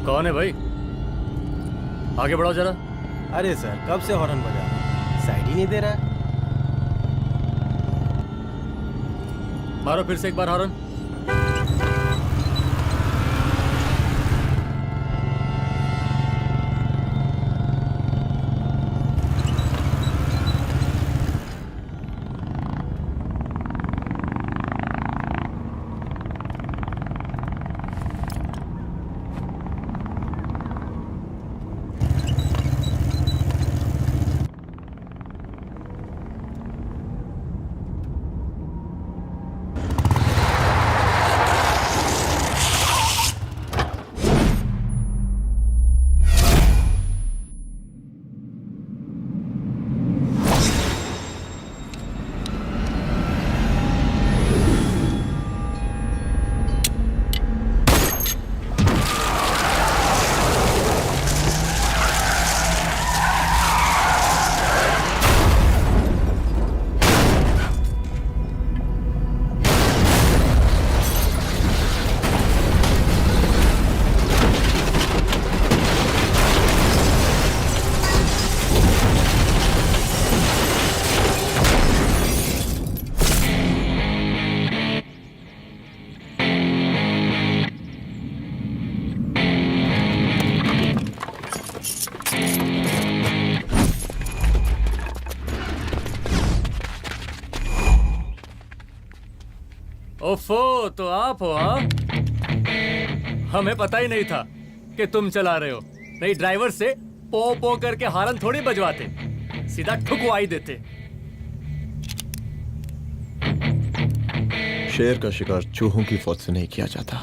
कौन है भाई? आगे बढ़ाओ जरा। अरे सर कब से हॉर्न बजा रहा हूं? साइड ही नहीं दे रहा है। मारो फिर से एक बार हॉर्न। ओफो, तो आप हो? हाँ, हमें पता ही नहीं था कि तुम चला रहे हो। नहीं, ड्राइवर से पो पो करके हॉर्न थोड़ी बजवाते, सीधा ठुकवा ही देते। शेर का शिकार चूहों की फौज से नहीं किया जाता।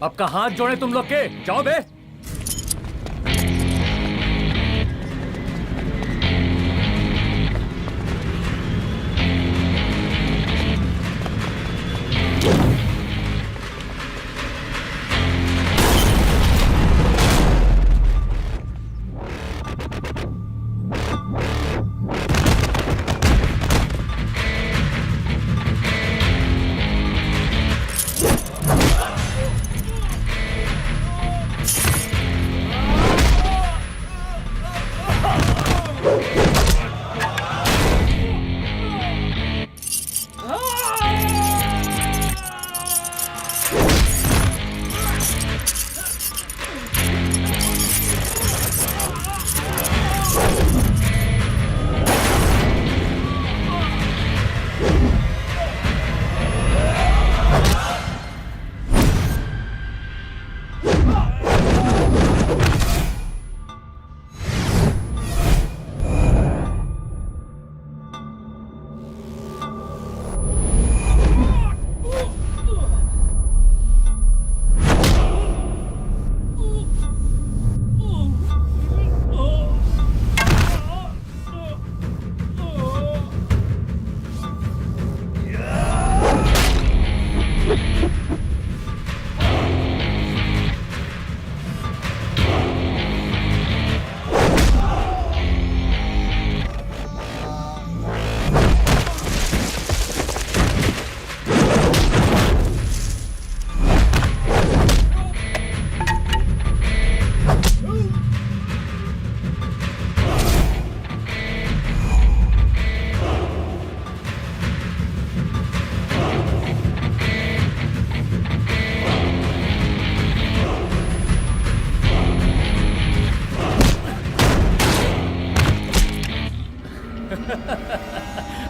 अब का हाथ जोड़े तुम लोग के, जाओ बे।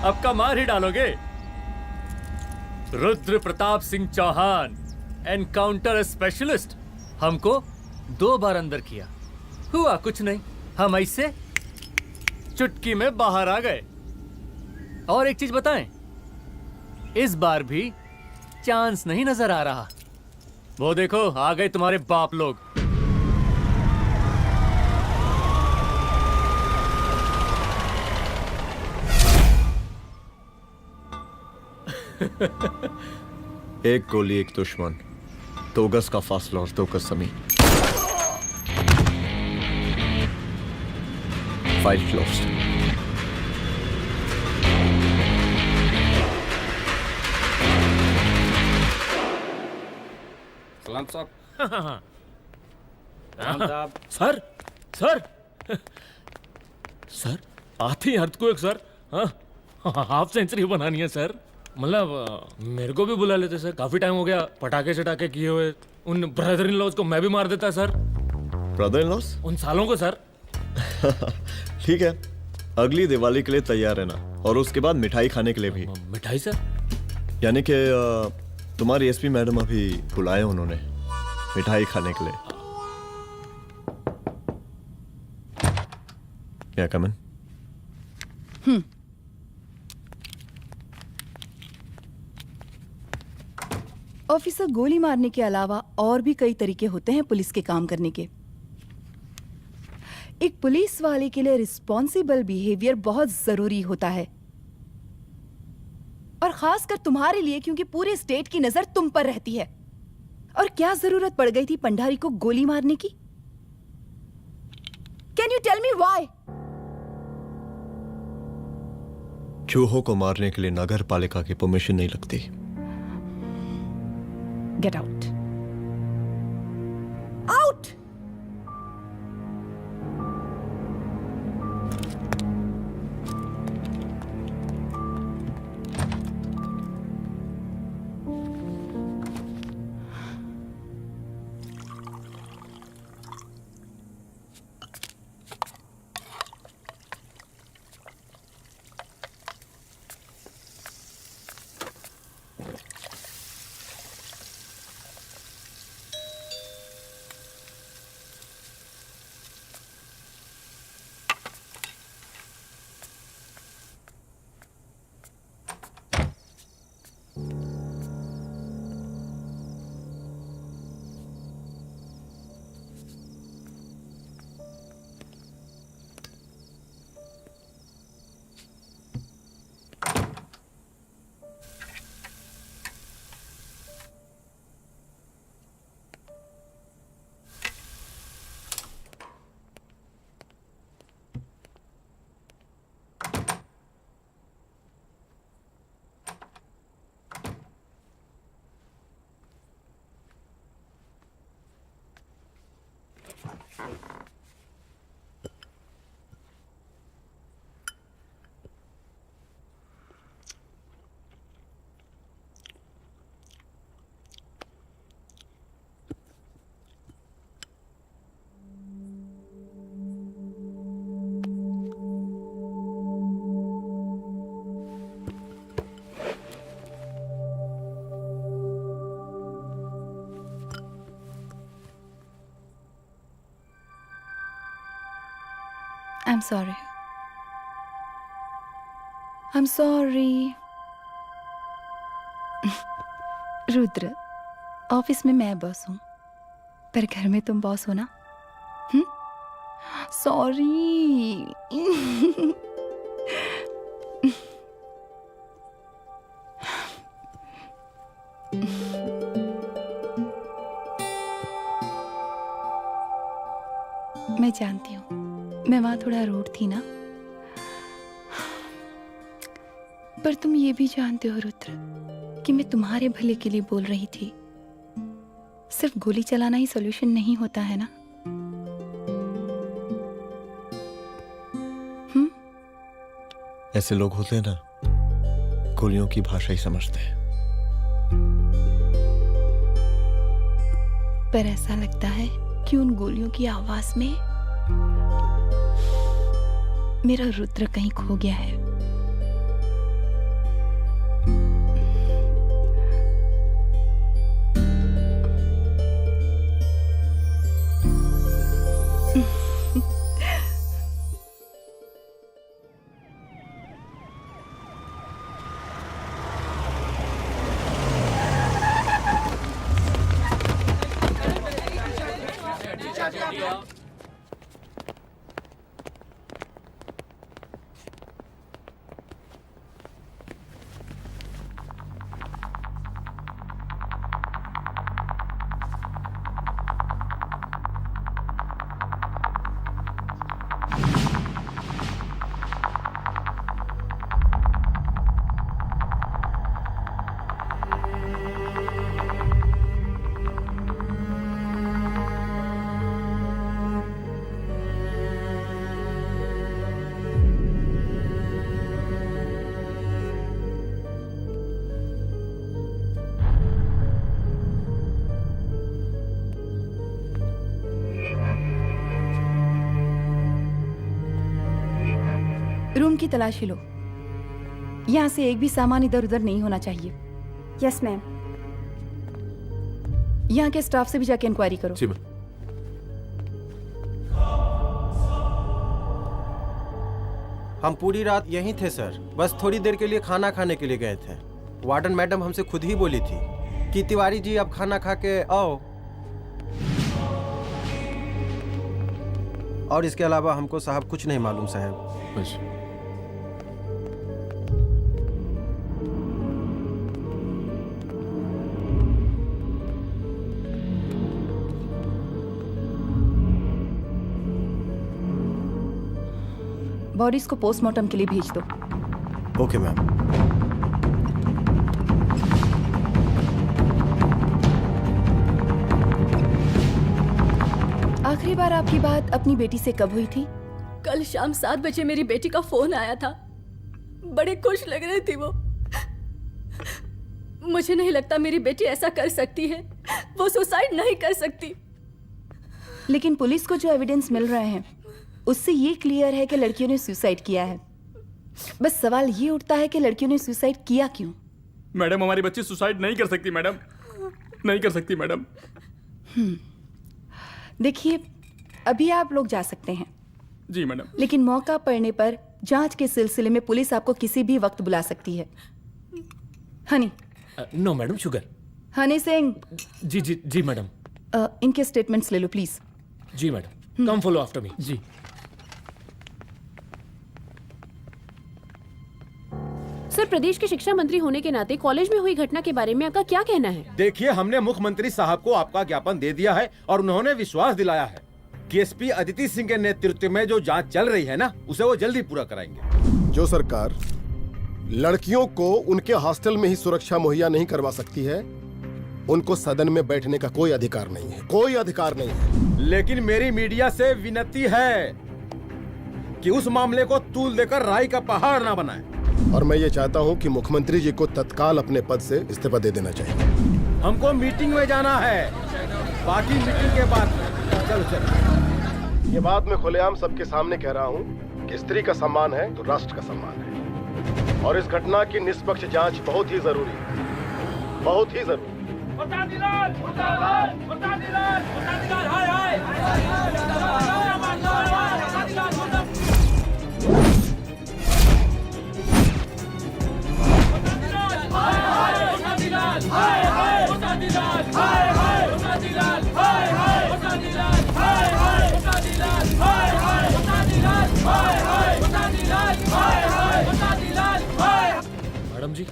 अब का मार ही डालोगे? Rudra Pratap Singh Chauhan, encounter specialist. हमको 2 बार अंदर किया, हुआ कुछ नहीं। हम ऐसे चुटकी में बाहर आ गए। और एक चीज बताएं, इस बार भी चांस नहीं नजर आ रहा। वो देखो, आ गए तुम्हारे बाप लोग। एक गोली एक दुश्मन, 2 गज का फासला और 2 गज जमीन। File closed. सलाम साहब। राम साहब। सर सर सर आते ही अर्थक्वेक सर। हाँ, हाफ सेंचुरी बनानी है सर। मतलब मेरे को भी बुला लेते सर, काफी टाइम हो गया पटाखे चटाखे किए हुए। उन ब्रदर इन लॉज को मैं भी मार देता सर, ब्रदर इन लॉस? उन सालों को सर। ठीक है, अगली दिवाली के लिए तैयार रहना, और उसके बाद मिठाई खाने के लिए भी। मिठाई सर? यानी कि तुम्हारी एसपी मैडम अभी बुलाए उन्होंने मिठाई खाने के लिए। क्या कमन? ऑफिसर, गोली मारने के अलावा और भी कई तरीके होते हैं पुलिस के काम करने के। एक पुलिस वाले के लिए रिस्पॉन्सिबल बिहेवियर बहुत जरूरी होता है, और खासकर तुम्हारे लिए, क्योंकि पूरे स्टेट की नजर तुम पर रहती है। और क्या जरूरत पड़ गई थी पंडारी को गोली मारने की? Can you tell me why? चूहों को मारने के लिए नगर पालिका की परमिशन नहीं लगती। Get out. Out! I'm sorry. I'm sorry. Rudra, office में मैं बॉस हूँ, पर घर में तुम बॉस हो ना? सॉरी। मैं जानती हूँ मैं वहां थोड़ा रूड थी ना, पर तुम ये भी जानते हो रुद्र कि मैं तुम्हारे भले के लिए बोल रही थी। सिर्फ गोली चलाना ही सॉल्यूशन नहीं होता है ना। ऐसे लोग होते हैं ना, गोलियों की भाषा ही समझते हैं। पर ऐसा लगता है कि उन गोलियों की आवाज में मेरा रुद्र कहीं खो गया है। रूम की तलाशी लो। यहाँ से एक भी सामान इधर उधर नहीं होना चाहिए। Yes ma'am. यहाँ के स्टाफ से भी जाके इंक्वायरी करो। जी मैम। हम पूरी रात यहीं थे सर, बस थोड़ी देर के लिए खाना खाने के लिए गए थे। वार्डन मैडम हमसे खुद ही बोली थी कि तिवारी जी अब खाना खा के आओ, और इसके अलावा हमको साहब कुछ नहीं मालूम साहब। अच्छा। बॉडीज को पोस्टमार्टम के लिए भेज दो। Okay ma'am. आखिरी बार आपकी बात अपनी बेटी से कब हुई थी? कल शाम 7 बजे मेरी बेटी का फोन आया था। बड़े खुश लग रही थी वो। मुझे नहीं लगता मेरी बेटी ऐसा कर सकती है। वो सुसाइड नहीं कर सकती। लेकिन पुलिस को जो एविडेंस मिल रहे हैं उससे ये क्लियर है कि लड़कियों ने सुसाइड किया है। बस सवाल ये उठता है कि लड़कियों ने सुसाइड किया क्यों? मैडम, हमारी बच्ची सुसाइड नहीं कर सकती मैडम, नहीं कर सकती मैडम। देखिए, अभी आप लोग जा सकते हैं। जी मैडम। लेकिन मौका पड़ने पर जांच के सिलसिले में पुलिस आपको किसी भी वक्त बुला सकती है। Honey. No madam, sugar. Honey Singh. जी जी जी मैडम। इनके स्टेटमेंट्स ले लो प्लीज। जी madam, come follow after me. जी। सर, प्रदेश के शिक्षा मंत्री होने के नाते कॉलेज में हुई घटना के बारे में आपका क्या कहना है? देखिए, हमने मुख्यमंत्री साहब को आपका ज्ञापन दे दिया है और उन्होंने विश्वास दिलाया है कि एसपी अदिति सिंह के नेतृत्व में जो जांच चल रही है ना, उसे वो जल्दी पूरा कराएंगे। जो सरकार लड़कियों को उनके हॉस्टल में ही सुरक्षा मुहैया नहीं करवा सकती है, उनको सदन में बैठने का कोई अधिकार नहीं है, कोई अधिकार नहीं है। लेकिन मेरी मीडिया से विनती है कि उस मामले को तूल देकर राई का पहाड़ ना बनाए। और मैं ये चाहता हूँ कि मुख्यमंत्री जी को तत्काल अपने पद से इस्तीफा दे देना चाहिए। हमको मीटिंग में जाना है, बाकी मीटिंग के बाद। चलो चलो। ये बात मैं खुलेआम सबके सामने कह रहा हूँ कि स्त्री का सम्मान है तो राष्ट्र का सम्मान है, और इस घटना की निष्पक्ष जांच बहुत ही जरूरी है, बहुत ही जरूरी। मैडम जी,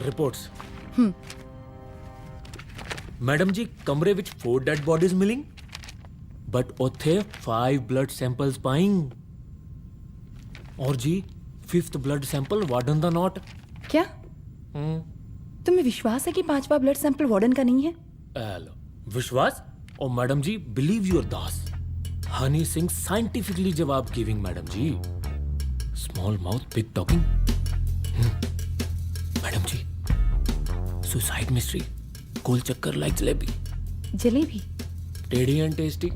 रिपोर्ट्स। मैडम जी, कमरे विच 4 डेड बॉडीज मिलिंग, बट उथे 5 ब्लड सैंपल्स पाइंग। और जी 5th ब्लड सैंपल वार्डन दा नॉट। क्या तुम्हें विश्वास है कि 5वां ब्लड सैंपल वार्डन का नहीं है? हेलो, विश्वास? और मैडम जी, बिलीव योर दास। हनी सिंह साइंटिफिकली जवाब गिविंग मैडम जी। Small mouth big talking. Madam जी, सुसाइड मिस्ट्री, गोल चक्कर लाइक जलेबी। जलेबी टेढ़ी एंड टेस्टी।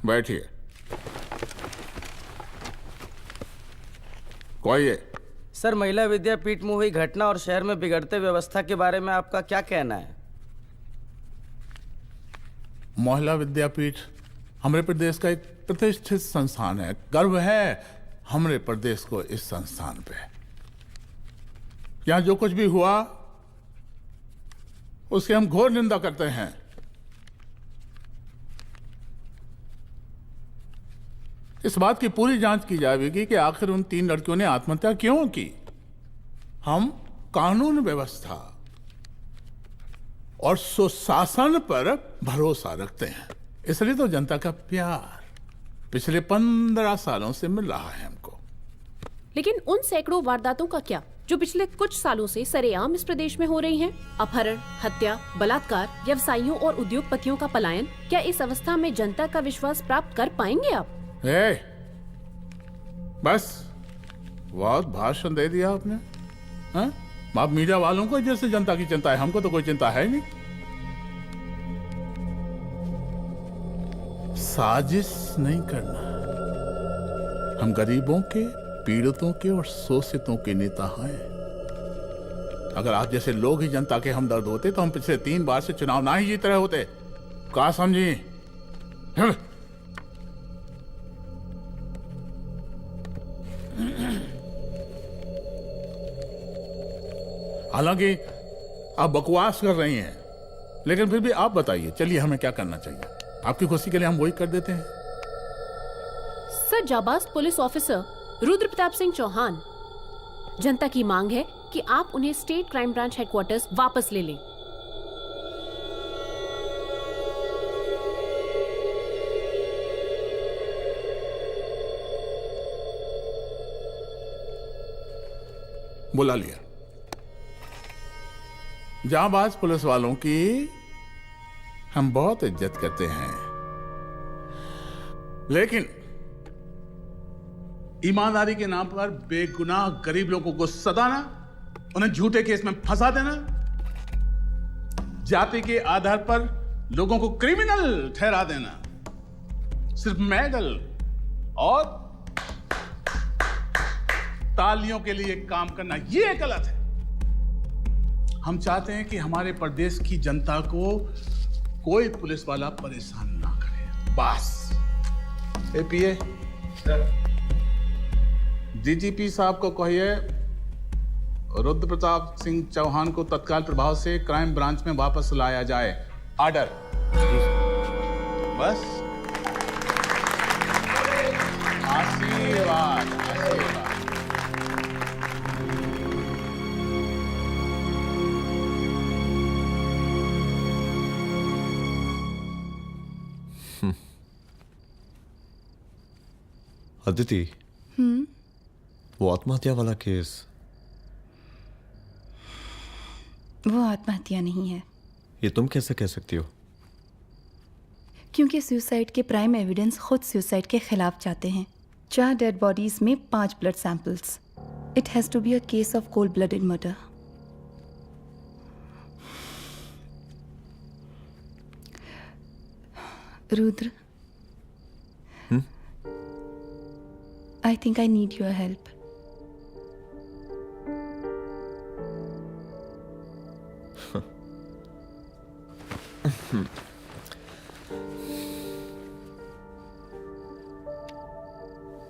बैठिए। कोई है? सर, महिला विद्यापीठ में हुई घटना और शहर में बिगड़ते व्यवस्था के बारे में आपका क्या कहना है? महिला विद्यापीठ हमारे प्रदेश का एक प्रतिष्ठित संस्थान है। गर्व है हमारे प्रदेश को इस संस्थान पे। यहाँ जो कुछ भी हुआ उसकी हम घोर निंदा करते हैं। इस बात की पूरी जांच की जाएगी कि आखिर उन 3 लड़कियों ने आत्महत्या क्यों की। हम कानून व्यवस्था और सुशासन पर भरोसा रखते हैं, इसलिए तो जनता का पिछले 15 सालों से मिल रहा है हमको। लेकिन उन सैकड़ों वारदातों का क्या जो पिछले कुछ सालों से सरेआम इस प्रदेश में हो रही हैं? अपहरण, हत्या, बलात्कार, व्यवसायियों और उद्योगपतियों का पलायन। क्या इस अवस्था में जनता का विश्वास प्राप्त कर पाएंगे आप? बस बहुत भाषण दे दिया आपने। हाँ? आप मीडिया वालों को जैसे जनता की चिंता है, हमको तो कोई चिंता है नहीं। साजिश नहीं करना। हम गरीबों के, पीड़ितों के और शोषितों के नेता हैं। अगर आप जैसे लोग ही जनता के हमदर्द होते तो हम पिछले 3 बार से चुनाव ना ही जीत रहे होते। क्या समझी? हालांकि आप बकवास कर रही हैं, लेकिन फिर भी आप बताइए, चलिए हमें क्या करना चाहिए? आपकी खुशी के लिए हम वही कर देते हैं। सर, जाबाज पुलिस ऑफिसर रुद्र प्रताप सिंह चौहान, जनता की मांग है कि आप उन्हें स्टेट क्राइम ब्रांच हेडक्वार्टर्स वापस ले लें। बुला लिया। जाबाज पुलिस वालों की हम बहुत इज्जत करते हैं, लेकिन ईमानदारी के नाम पर बेगुनाह गरीब लोगों को सताना, उन्हें झूठे केस में फंसा देना, जाति के आधार पर लोगों को क्रिमिनल ठहरा देना, सिर्फ मेडल और तालियों के लिए काम करना, ये गलत है। हम चाहते हैं कि हमारे प्रदेश की जनता को कोई पुलिस वाला परेशान ना करे, बस। एपीए डीजीपी साहब को कहिए रुद्र प्रताप सिंह चौहान को तत्काल प्रभाव से क्राइम ब्रांच में वापस लाया जाए। ऑर्डर। बस। आशीर्वाद, आशीर्वाद। अदिति, वो आत्महत्या वाला केस, वो आत्महत्या नहीं है। ये तुम कैसे कह सकती हो? क्योंकि सुसाइड के प्राइम एविडेंस खुद सुसाइड के खिलाफ जाते हैं। 4 डेड बॉडीज में 5 blood samples. It has to be a case of cold blooded murder. Rudra, I think I need your help.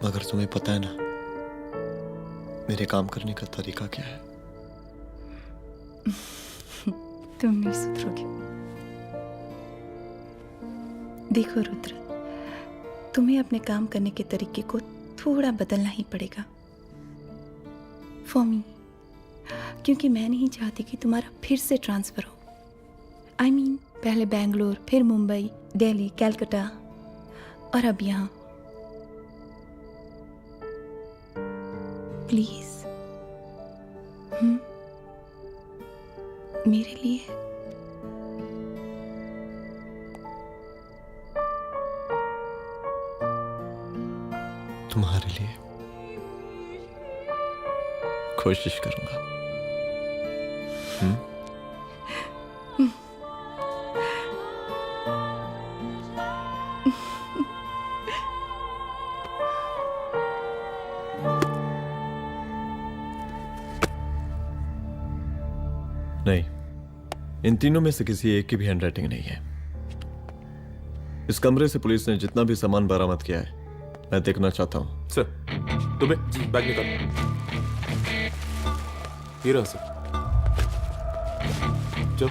मगर तुम्हें पता है ना मेरे काम करने का तरीका क्या है? तुम नहीं सुधरोगे। देखो रुद्र, तुम्हें अपने काम करने के तरीके को थोड़ा बदलना ही पड़ेगा फॉर मी, क्योंकि मैं नहीं चाहती कि तुम्हारा फिर से ट्रांसफर हो। I mean, पहले बेंगलोर, फिर मुंबई, दिल्ली, कलकत्ता और अब यहाँ। प्लीज मेरे लिए। तुम्हारे लिए कोशिश करूंगा। नहीं, इन तीनों में से किसी एक की भी हैंडराइटिंग नहीं है। इस कमरे से पुलिस ने जितना भी सामान बरामद किया है मैं देखना चाहता हूं। सर, तुम्हें बैग निकाल। ये रहा सर। चल।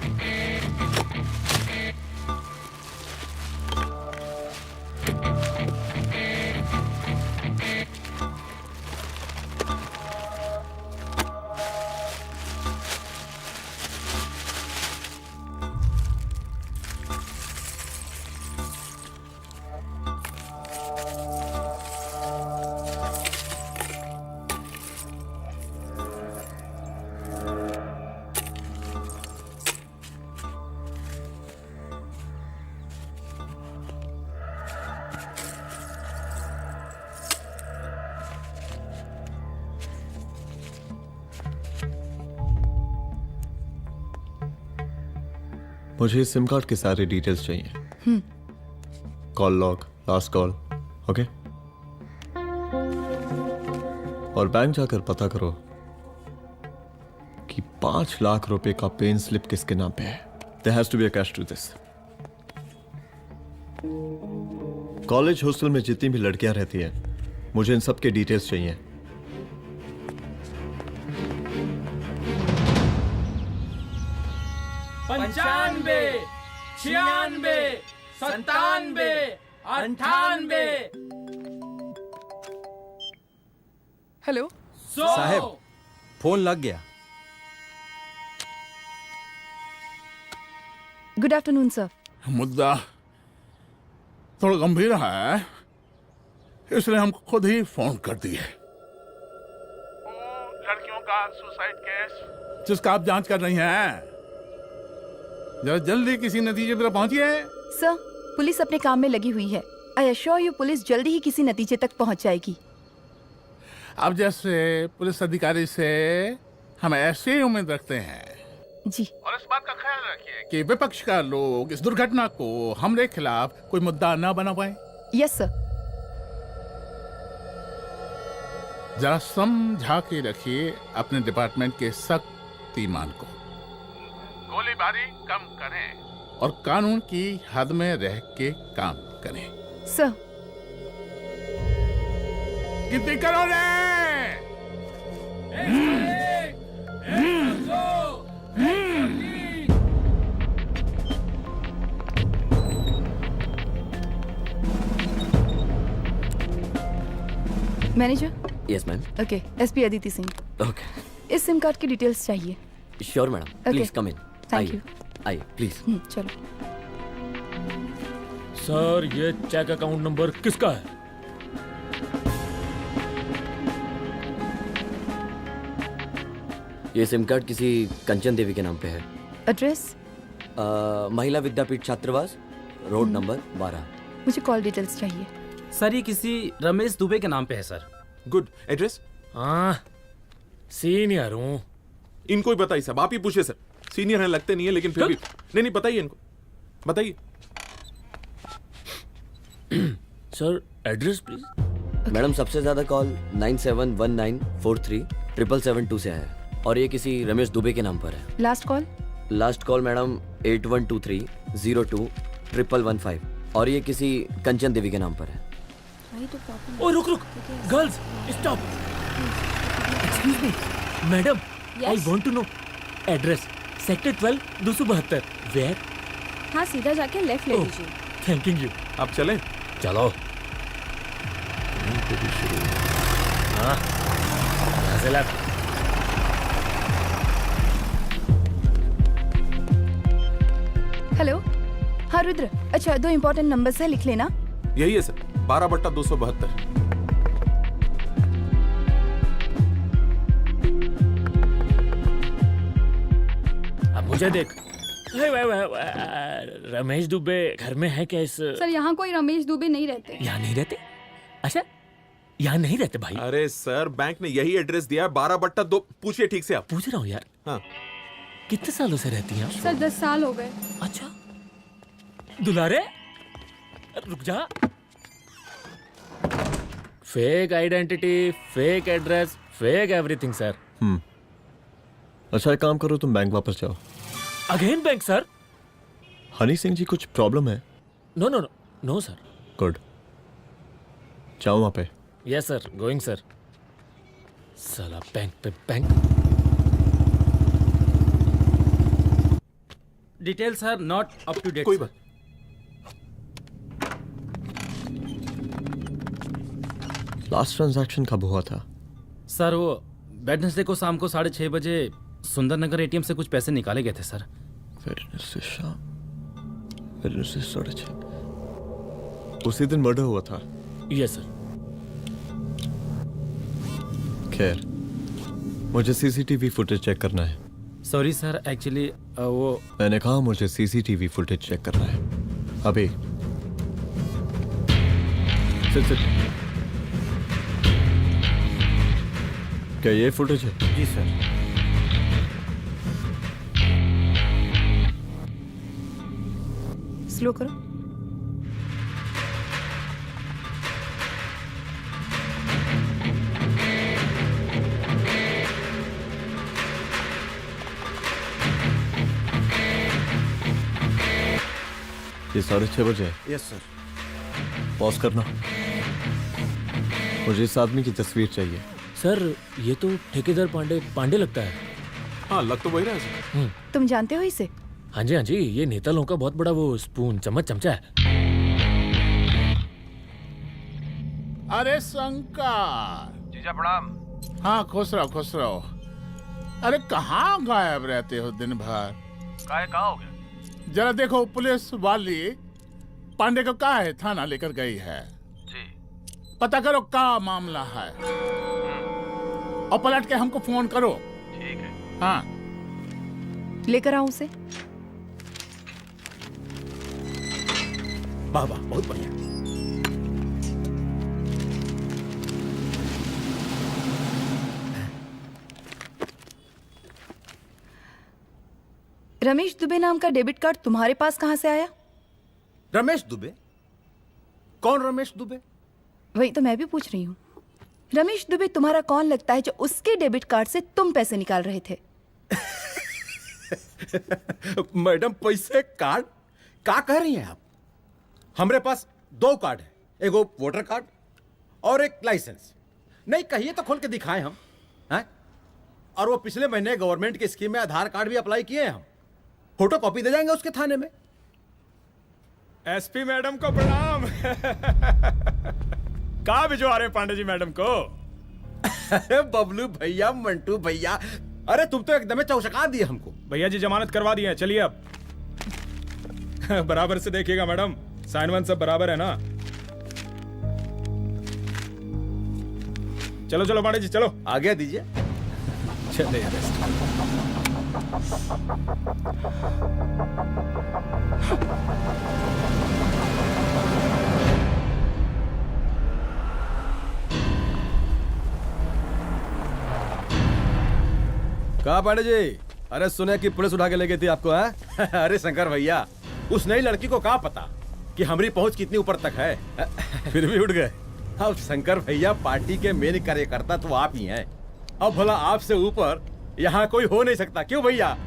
मुझे इस सिम कार्ड के सारे डिटेल्स चाहिए। Call log, last call, okay? और बैंक जाकर पता करो कि 5 लाख रुपए का पेन स्लिप किसके नाम पे है। There has to be a cash to this. College hostel में जितनी भी लड़कियां रहती हैं, मुझे इन सब के डिटेल्स चाहिए। पंचानवे, 96, 97, 98। हेलो साहब, फोन लग गया। Good afternoon sir. मुद्दा थोड़ा गंभीर है, इसलिए हम खुद ही फोन कर दिए। लड़कियों का सुसाइड केस जिसका आप जांच कर रही हैं, जरा जल्दी किसी नतीजे पर पहुंचिए। सर, पुलिस अपने काम में लगी हुई है। आई एश्योर यू पुलिस जल्दी ही किसी नतीजे तक पहुंच जाएगी। अब जैसे पुलिस अधिकारी से हम ऐसी उम्मीद रखते हैं जी। और इस बात का ख्याल रखिए कि विपक्ष का लोग इस दुर्घटना को हमरे खिलाफ कोई मुद्दा न बना पाए। Yes sir. जरा समझा के रखिए अपने डिपार्टमेंट के शक्तिमान को। गोलीबारी कम करें और कानून की हद में रह के काम करें। सर। गिनती करो रे। Manager. Yes ma'am. Okay, SP Aditi Singh. Okay, इस सिम कार्ड की डिटेल्स चाहिए। Sure madam, please come in. Thank you. आइए प्लीज। चलो। सर, ये चेक अकाउंट नंबर किसका है? ये सिम कार्ड किसी कंचन देवी के नाम पे है। एड्रेस? महिला विद्यापीठ छात्रावास, रोड नंबर 12। मुझे कॉल डिटेल्स चाहिए। सर, ये किसी रमेश दुबे के नाम पे है सर। गुड। एड्रेस? हाँ, सीनियर हूँ। इनको ही बताइए साहब, आप ही पूछिए सर। सीनियर हैं लगते नहीं है, लेकिन फिर भी नहीं बताइए इनको, बताइए। Sir, address please. मैडम, सबसे ज्यादा कॉल 9719437772 से है और ये किसी रमेश दुबे के नाम पर है। Last call? Last call madam 8123021115 और ये किसी कंचन देवी के नाम पर है। ओ रुक, girls stop. Excuse me madam, I want to know address. Sector 12 272। Where? हाँ, सीधा जाके लेफ्ट ले लीजिए। Thank you. आप चलें? चलो। हाँ, यहाँ से लेफ्ट। हेलो। हाँ रुद्र, अच्छा 2 इंपॉर्टेंट नंबर्स है, लिख लेना। यही है सर, 12/272। अब मुझे देख। रमेश दुबे घर में है क्या? इस सर, यहाँ कोई रमेश दुबे नहीं रहते। यहाँ नहीं रहते? अच्छा, यहाँ नहीं रहते भाई। अरे सर, बैंक ने यही एड्रेस दिया है, 12/2। पूछिए ठीक से आप। पूछ रहा हूँ यार। हाँ। कितने सालों से रहती हैं? सर 10 साल हो गए। अच्छा। दुलारे रुक जा। Fake identity, fake address, fake everything sir. अच्छा एक काम करो, तुम बैंक वापस जाओ। Again bank sir? Honey Singh ji कुछ प्रॉब्लम है? No no no no sir. Good, जाओ वहां पे। Yes sir, going sir. साला बैंक पे bank. Details are not up to date. कोई बात। लास्ट ट्रांजैक्शन कब हुआ था? सर, वो वेडनेसडे को शाम को 6:30 बजे सुंदरनगर एटीएम से कुछ पैसे निकाले गए थे सर। वेडनेसडे शाम, वेडनेसडे 6:30। उसी दिन मर्डर हुआ था? Yes sir. खैर, मुझे सीसीटीवी फुटेज चेक करना है। सॉरी सर, एक्चुअली वो मैंने कहा मुझे सीसीटीवी फुटेज चेक करना है अभी। सिट। क्या ये फुटेज है? जी सर। स्लो करो। ये 6:30 बजे है। Yes sir. पॉज करना। मुझे इस आदमी की तस्वीर चाहिए। सर ये तो ठेकेदार पांडे लगता है। हाँ लग तो वही रहा है सर। तुम जानते हो इसे? हाँ जी, ये नेता लोगों का बहुत बड़ा वो स्पून चमचा है। अरे शंकर। जीजा प्रणाम। हाँ खुश रहो। अरे कहाँ गायब रहते हो दिन भर? कहाँ हो गया? जरा देखो पुलिस वाली पांडे को कहा है थाना लेकर गई है जी। पता करो क्या मामला है और पलट के हमको फोन करो। ठीक है। हाँ लेकर आओ उसे। वाह बहुत बढ़िया। रमेश दुबे नाम का डेबिट कार्ड तुम्हारे पास कहां से आया? रमेश दुबे? कौन रमेश दुबे? वही तो मैं भी पूछ रही हूँ। रमेश दुबे तुम्हारा कौन लगता है जो उसके डेबिट कार्ड से तुम पैसे निकाल रहे थे? मैडम पैसे कार्ड क्या कह रही हैं आप? हमारे पास 2 कार्ड है, एक वोटर कार्ड और एक लाइसेंस। नहीं कहिए तो खोल के दिखाएं हम हैं? और वो पिछले महीने गवर्नमेंट की स्कीम में आधार कार्ड भी अप्लाई किए हैं हम। फोटो कॉपी दे जाएंगे उसके थाने में। एसपी मैडम को प्रणाम। कहाँ भिजवा रहे पांडे जी मैडम को? अरे बबलू भैया, मंटू भैया, अरे तुम तो एकदम चौसका दिए हमको। भैया जी जमानत करवा दिए हैं, चलिए अब। बराबर से देखिएगा मैडम, साइन वाइन सब बराबर है ना? चलो चलो पांडे जी चलो। आगे दीजिए। चले यार। कहा पांडे जी? अरे सुने कि पुलिस उठा के ले गई थी आपको है? अरे शंकर भैया, उस नई लड़की को क्या पता कि हमारी पहुंच कितनी ऊपर तक है। फिर भी उठ गए। अब शंकर भैया पार्टी के मेन कार्यकर्ता तो आप ही हैं। अब भला आपसे ऊपर यहाँ कोई हो नहीं सकता, क्यों भैया?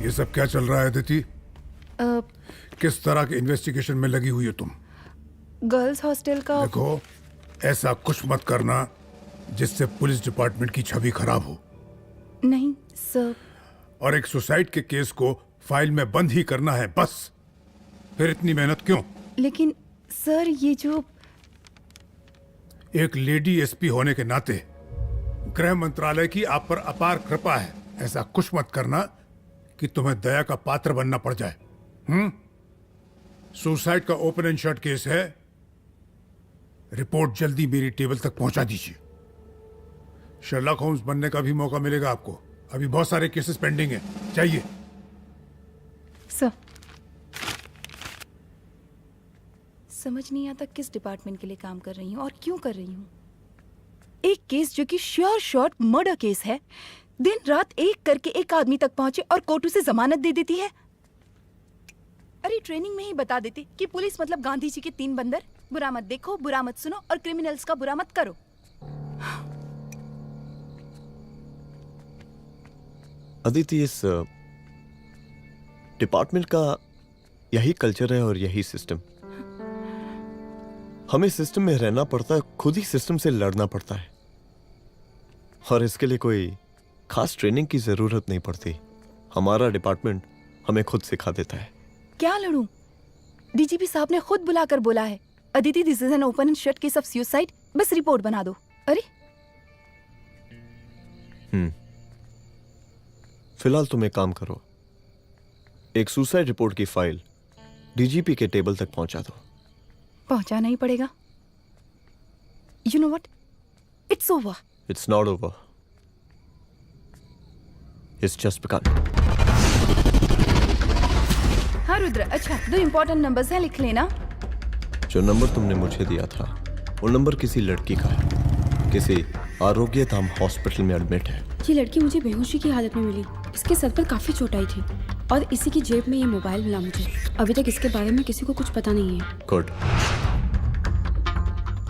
ये सब क्या चल रहा है अदिति? किस तरह के इन्वेस्टिगेशन में लगी हुई हो तुम? गर्ल्स हॉस्टल का। देखो, ऐसा कुछ मत करना जिससे पुलिस डिपार्टमेंट की छवि खराब हो। नहीं सर। और एक सुसाइड के केस को फाइल में बंद ही करना है बस। फिर इतनी मेहनत क्यों? लेकिन सर ये जो एक लेडी एसपी होने के नाते गृह मंत्रालय की आप पर अपार कृपा है। ऐसा कुछ मत करना कि तुम्हें दया का पात्र बनना पड़ जाए। सुसाइड का ओपन एंड शट केस है। रिपोर्ट जल्दी मेरी टेबल तक पहुंचा दीजिए। शर्लॉक होम्स बनने का भी मौका मिलेगा आपको। अभी बहुत सारे केसेस पेंडिंग हैं। चाहिए सर। समझ नहीं आता किस डिपार्टमेंट के लिए काम कर रही हूँ और क्यों कर रही हूँ। एक केस जो कि श्योर शॉट मर्डर केस है, दिन रात एक करके एक आदमी तक पहुंचे और कोर्ट उसे जमानत दे देती है। अरे ट्रेनिंग में ही बता देती कि पुलिस मतलब गांधी जी के 3 बंदर। बुरा मत देखो, बुरा मत सुनो और क्रिमिनल्स का बुरा मत करो। अदिति, इस डिपार्टमेंट का यही कल्चर है और यही सिस्टम। हमें सिस्टम में रहना पड़ता है, खुद ही सिस्टम से लड़ना पड़ता है। और इसके लिए कोई खास ट्रेनिंग की जरूरत नहीं पड़ती। हमारा डिपार्टमेंट हमें खुद सिखा देता है। क्या लड़ूं? डीजीपी साहब ने खुद बुलाकर बोला है, Aditi this is an open and shut case of suicide, बस रिपोर्ट बना दो। अरे फिलहाल तुम एक काम करो, एक सुसाइड रिपोर्ट की फाइल डीजीपी के टेबल तक पहुंचा दो। पहुंचाना ही पड़ेगा। You know what, it's over. It's not over. It's just begun. हाँ रुद्र, अच्छा 2 इम्पोर्टेंट नंबर्स हैं, लिख लेना। जो नंबर तुमने मुझे दिया था वो नंबर किसी लड़की का है, किसी आरोग्य धाम हॉस्पिटल में एडमिट है। ये लड़की मुझे बेहोशी की हालत में मिली। इसके सर पर काफी चोट आई थी और इसी की जेब में ये मोबाइल मिला मुझे। अभी तक इसके बारे में किसी को कुछ पता नहीं है। गुड।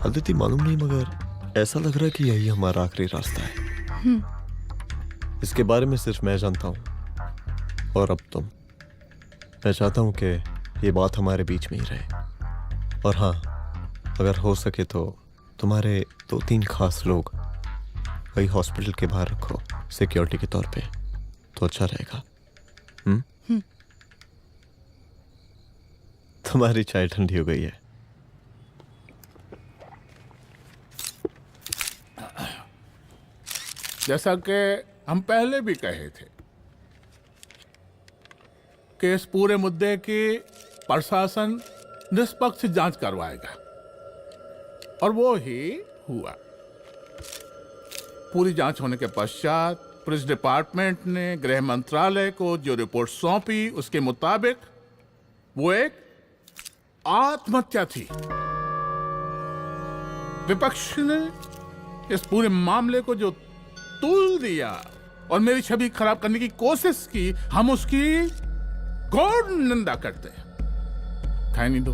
अदिति मालूम नहीं मगर ऐसा लग रहा है कि यही हमारा आखिरी रास्ता है। इसके बारे में सिर्फ मैं जानता हूँ और अब तुम। मैं चाहता हूँ कि ये बात हमारे बीच में ही रहे। और हाँ, अगर हो सके तो तुम्हारे 2-3 खास लोग वही हॉस्पिटल के बाहर रखो सिक्योरिटी के तौर पे, तो अच्छा रहेगा। तुम्हारी चाय ठंडी हो गई है। जैसा कि हम पहले भी कहे थे कि इस पूरे मुद्दे की प्रशासन निष्पक्ष जांच करवाएगा और वो ही हुआ। पूरी जांच होने के पश्चात पुलिस डिपार्टमेंट ने गृह मंत्रालय को जो रिपोर्ट सौंपी उसके मुताबिक वो एक आत्महत्या थी। विपक्ष ने इस पूरे मामले को जो तूल दिया और मेरी छवि खराब करने की कोशिश की, हम उसकी घोर निंदा करते हैं। खाए नहीं दो।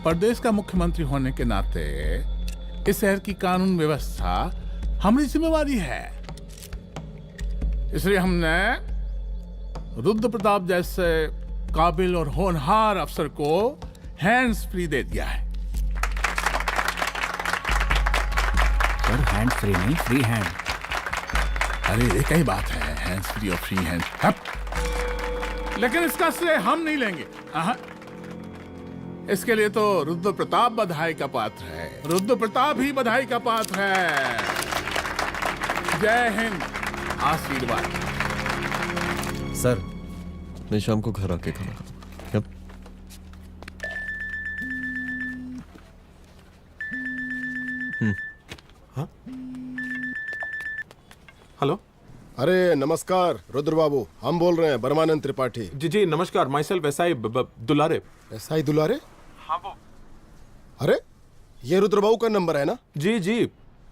प्रदेश का मुख्यमंत्री होने के नाते इस शहर की कानून व्यवस्था हमारी जिम्मेवारी है। इसलिए हमने रुद्र प्रताप जैसे काबिल और होनहार अफसर को हैंड्स फ्री दे दिया है। सर हैंड फ्री नहीं, फ्री हैंड। अरे एक ही बात है, हैंड्स फ्री और फ्री हैंड। लेकिन इसका श्रेय हम नहीं लेंगे। इसके लिए तो रुद्र प्रताप बधाई का पात्र है। रुद्र प्रताप ही बधाई का पात्र है। जय हिंद। आशीर्वाद। सर मैं शाम को घर आके खाना खाऊंगा। हेलो। अरे नमस्कार रुद्र बाबू, हम बोल रहे हैं परमानंद त्रिपाठी। जी जी नमस्कार। My self SI Dulare. SI दुलारे? हाँ वो। अरे ये रुद्र बाबू का नंबर है ना? जी जी।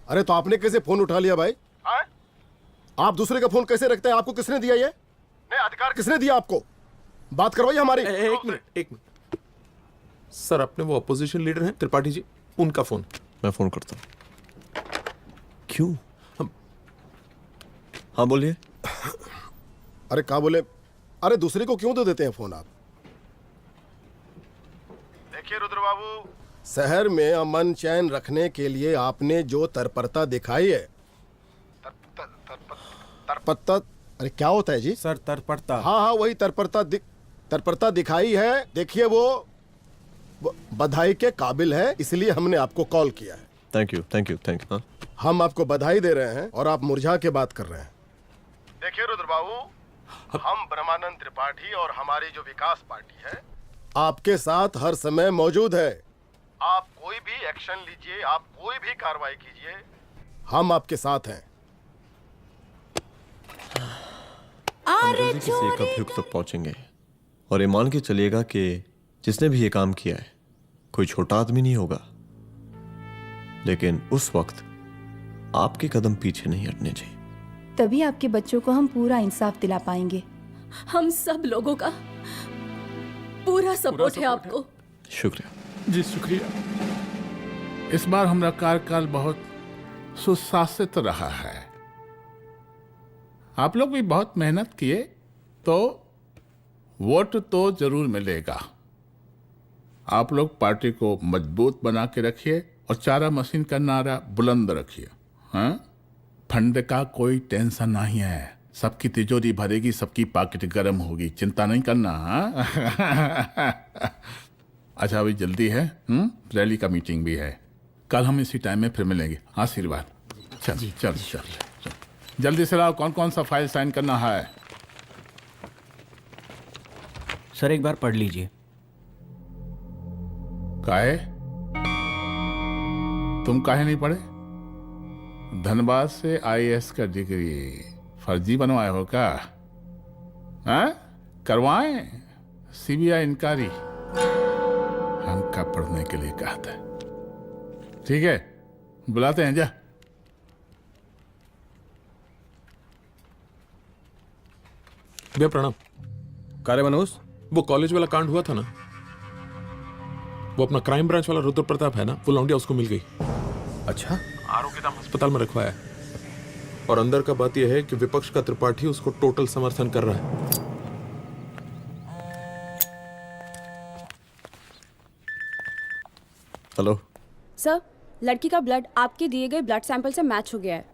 अरे तो आपने कैसे फोन उठा लिया भाई? आप दूसरे का फोन कैसे रखते हैं? आपको किसने दिया ये? नहीं, अधिकार किसने दिया आपको? बात करवाइए हमारी। एक मिनट। सर अपने वो अपोजिशन लीडर हैं त्रिपाठी जी, उनका फोन। मैं फोन करता हूँ। क्यों? हाँ बोलिए। अरे क्या बोले? अरे दूसरे को क्यों दे देते हैं फोन आप? देखिए रुद्र बाबू, शहर में अमन चैन रखने के लिए आपने जो तत्परता दिखाई है। तत्परता? अरे क्या होता है जी? सर तत्परता। हाँ वही तत्परता दिखाई है। देखिए वो बधाई के काबिल है, इसलिए हमने आपको कॉल किया है। Thank you. हम आपको बधाई दे रहे हैं और आप मुरझा के बात कर रहे हैं। देखिए रुद्र बाबू, हम ब्रह्मानंद त्रिपाठी और हमारी जो विकास पार्टी है आपके साथ हर समय मौजूद है। आप कोई भी एक्शन लीजिए, आप कोई भी कार्रवाई कीजिए, हम आपके साथ हैं। अंग्रेजी किसी एक अभियुक्त तक पहुंचेंगे और ये मान के चलिएगा कि जिसने भी ये काम किया है कोई छोटा आदमी नहीं होगा, लेकिन उस वक्त आपके कदम पीछे नहीं हटने चाहिए। तभी आपके बच्चों को हम पूरा इंसाफ दिला पाएंगे। हम सब लोगों का पूरा सपोर्ट है आपको। शुक्रिया जी, शुक्रिया। इस बार हमारा कार्यकाल बहुत सुशासित रहा है। आप लोग भी बहुत मेहनत किए तो वोट तो जरूर मिलेगा। आप लोग पार्टी को मजबूत बना के रखिए और चारा मशीन का नारा बुलंद रखिए। हाँ, फंड का कोई टेंशन नहीं है। सबकी तिजोरी भरेगी, सबकी पॉकेट गर्म होगी, चिंता नहीं करना। अच्छा अभी जल्दी है, रैली का मीटिंग भी है। कल हम इसी टाइम में फिर मिलेंगे। आशीर्वाद। चल जल्दी से लाओ, कौन कौन सा फाइल साइन करना है। सर एक बार पढ़ लीजिए। काहे? तुम काहे नहीं पढ़े? धनबाद से आईएएस का डिग्री फर्जी बनवाए हो क्या? हाँ? करवाएं सीबीआई इंक्वायरी। हमका पढ़ने के लिए कहा था। ठीक है, बुलाते हैं। जा। भैया प्रणाम। कार्य मनोज, वो कॉलेज वाला कांड हुआ था ना, वो अपना क्राइम ब्रांच वाला रुद्र प्रताप है ना, वो लौंडिया उसको मिल गई। अच्छा। आरोग्यधाम अस्पताल में रखवाया है। और अंदर का बात यह है कि विपक्ष का त्रिपाठी उसको टोटल समर्थन कर रहा है। हेलो सर, लड़की का ब्लड आपके दिए गए ब्लड सैंपल से मैच हो गया है।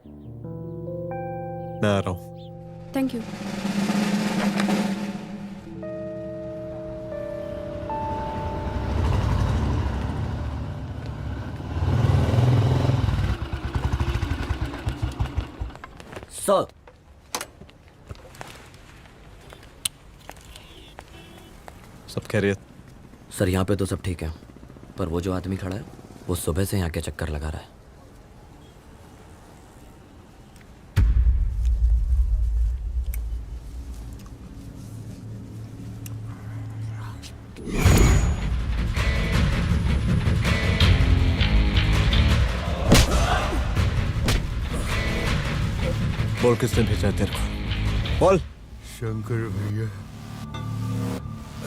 मैं आ रहा हूँ। Thank you. सर, सब खैरियत? सर यहाँ पे तो सब ठीक है, पर वो जो आदमी खड़ा है वो सुबह से यहाँ के चक्कर लगा रहा है। बोल किसने भेजा है तेरे को? बोल। शंकर भैया।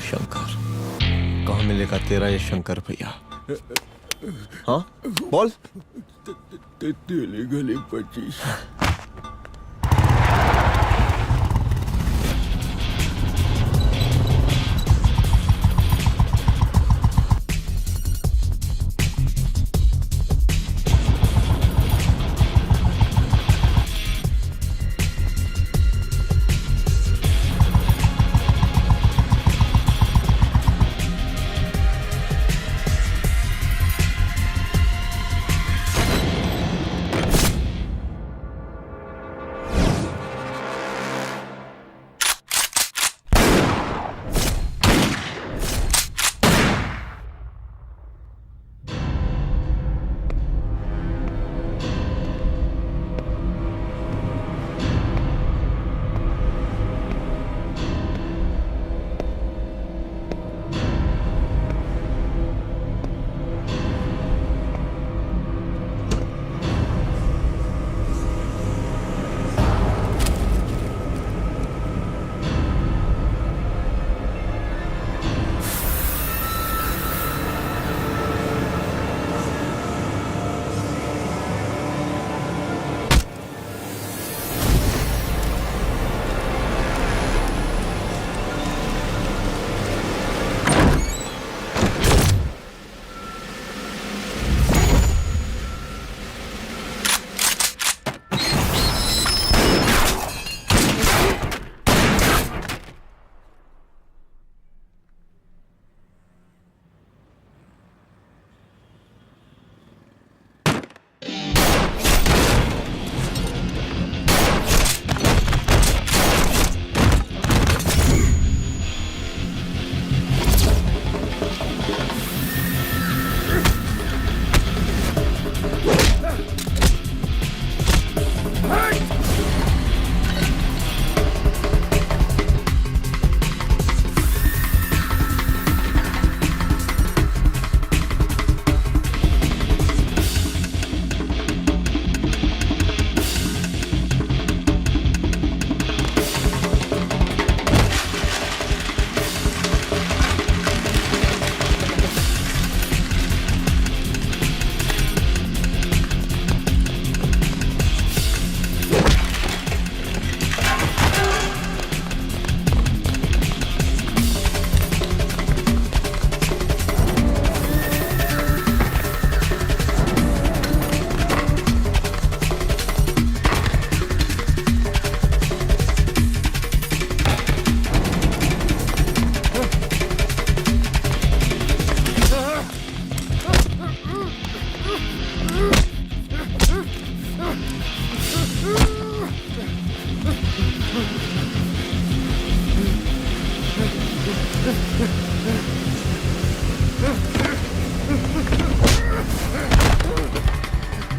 शंकर? कहाँ मिलेगा तेरा ये शंकर भैया? हाँ बोल। तेली गली 25।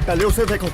पहले उसे देखो।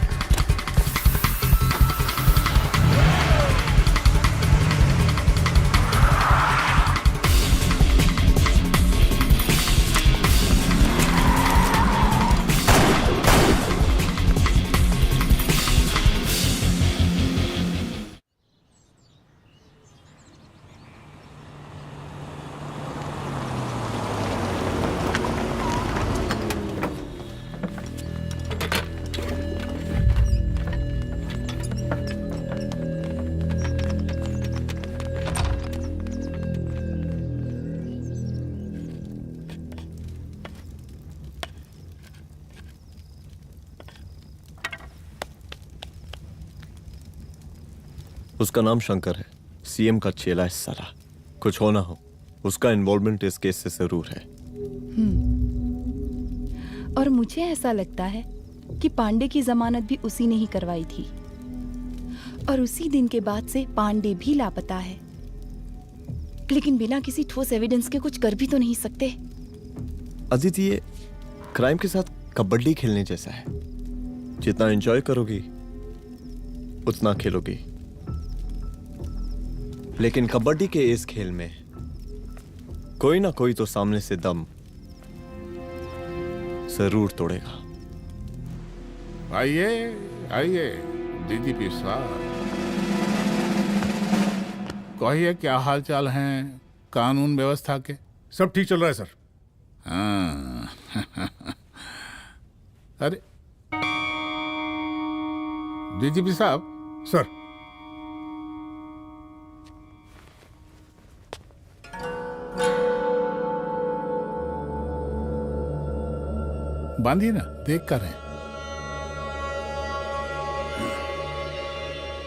उसका नाम शंकर है, सीएम का चेला है साला। कुछ हो ना हो, उसका इन्वॉल्वमेंट इस केस से जरूर है। और मुझे ऐसा लगता है कि पांडे की जमानत भी उसी ने ही करवाई थी, और उसी दिन के बाद से पांडे भी लापता है। लेकिन बिना किसी ठोस एविडेंस के कुछ कर भी तो नहीं सकते। अदिति, ये क्राइम के साथ कबड्डी खेलने जैसा है। जितना एंजॉय करोगी उतना खेलोगी, लेकिन कबड्डी के इस खेल में कोई ना कोई तो सामने से दम जरूर तोड़ेगा। आइए आइए डीजीपी साहब, कहिए क्या हाल चाल हैं कानून व्यवस्था के? सब ठीक चल रहा है सर। हाँ अरे डीजीपी साहब। सर, बांधिए ना, देख कर हैं।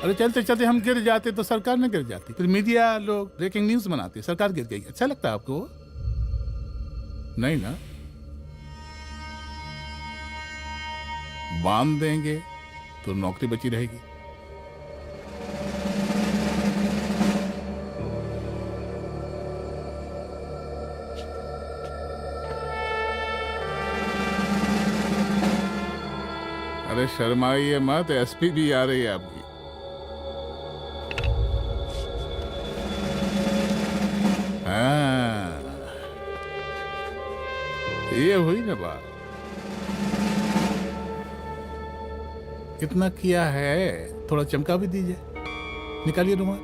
अरे चलते चलते हम गिर जाते तो सरकार न गिर जाती, फिर मीडिया लोग ब्रेकिंग न्यूज बनाते, सरकार गिर गई। अच्छा लगता है आपको? नहीं ना? बांध देंगे तो नौकरी बची रहेगी। अरे शर्माइए मत, एसपी भी आ रही है आपकी। हाँ, ये हुई ना बात। कितना किया है, थोड़ा चमका भी दीजिए। निकालिए रुमाल,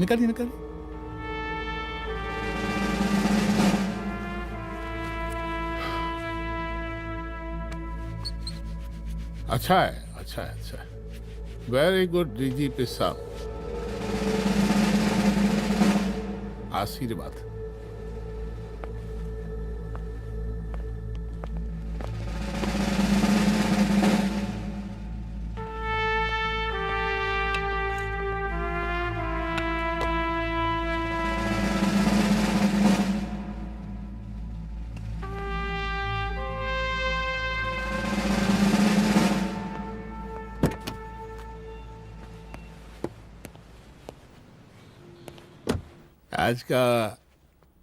निकालिए निकालिए। अच्छा है, अच्छा है, अच्छा है। वेरी गुड डीजीपी साहब, आशीर्वाद। आज का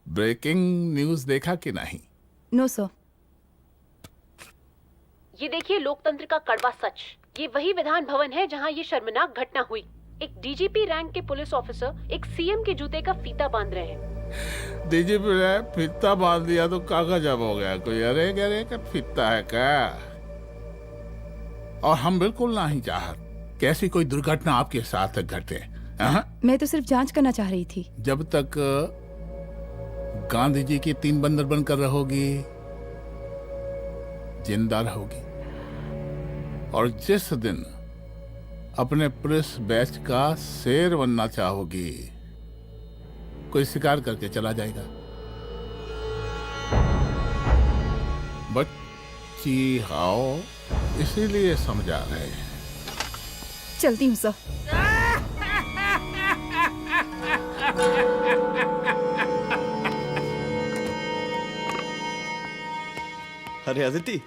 ब्रेकिंग न्यूज देखा कि नहीं? No sir. ये देखिए लोकतंत्र का कड़वा सच। ये वही विधान भवन है जहां ये शर्मनाक घटना हुई। एक डीजीपी रैंक के पुलिस ऑफिसर एक सीएम के जूते का फीता बांध रहे हैं। डीजीपी ने फीता बांध दिया तो कागज अब हो गया कोई? अरे गरे का फीता है क्या? और हम बिल्कुल नहीं चाहते कैसी कोई दुर्घटना आपके साथ घटे। मैं तो सिर्फ जांच करना चाह रही थी। जब तक गांधी जी की 3 बंदर बनकर रहोगी, जिंदा रहोगी। और जिस दिन अपने पुलिस बैच का शेर बनना चाहोगी, कोई शिकार करके चला जाएगा। बच्ची हाओ, इसीलिए समझा रहे हैं। चलती हूँ सर। अरे अदिति,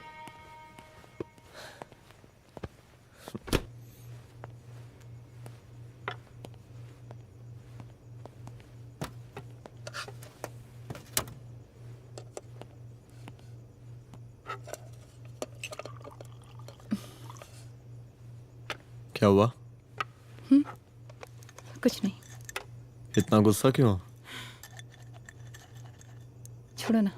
क्या हुआ? कुछ नहीं। इतना गुस्सा क्यों? छोड़ो ना।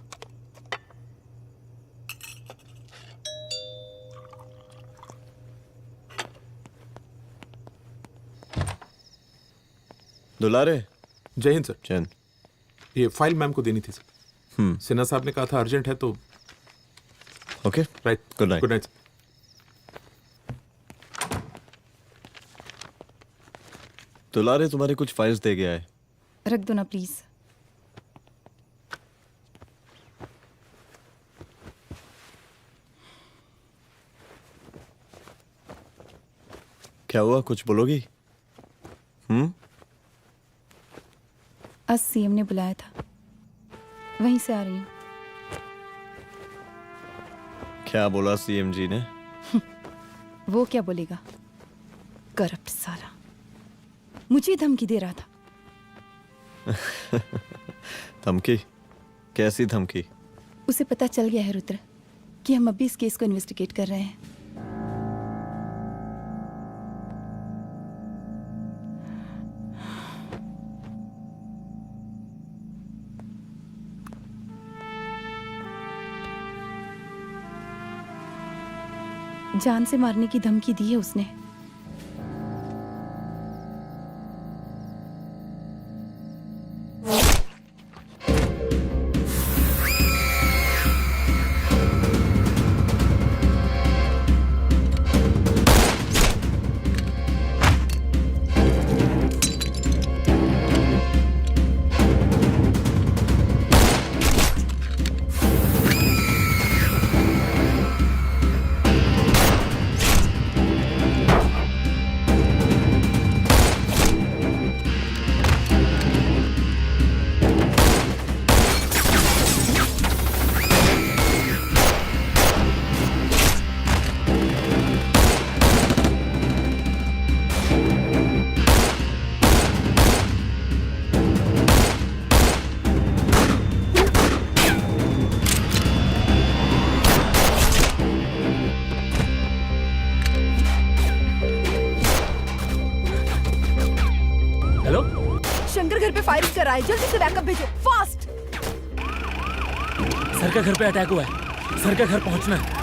दुलारे। जय हिंद सर। जय हिंद। ये फाइल मैम को देनी थी सर। सिन्हा साहब ने कहा था अर्जेंट है तो। Okay, right. Good night. Good night. दुलारे तुम्हारे कुछ फाइल्स दे गया है, रख दो ना प्लीज। क्या हुआ, कुछ बोलोगी? आज सीएम ने बुलाया था, वहीं से आ रही हूँ। क्या बोला सीएम जी ने? वो क्या बोलेगा, करप्ट साला, मुझे धमकी दे रहा था। धमकी? कैसी धमकी? उसे पता चल गया है रुद्र कि हम अभी इस केस को इन्वेस्टिगेट कर रहे हैं। जान से मारने की धमकी दी है उसने। शंकर घर पे फायरिंग कर रहा है, जल्दी से बैकअप भेजो, फास्ट। सर का घर पे अटैक हुआ है, सर का घर पहुंचना है।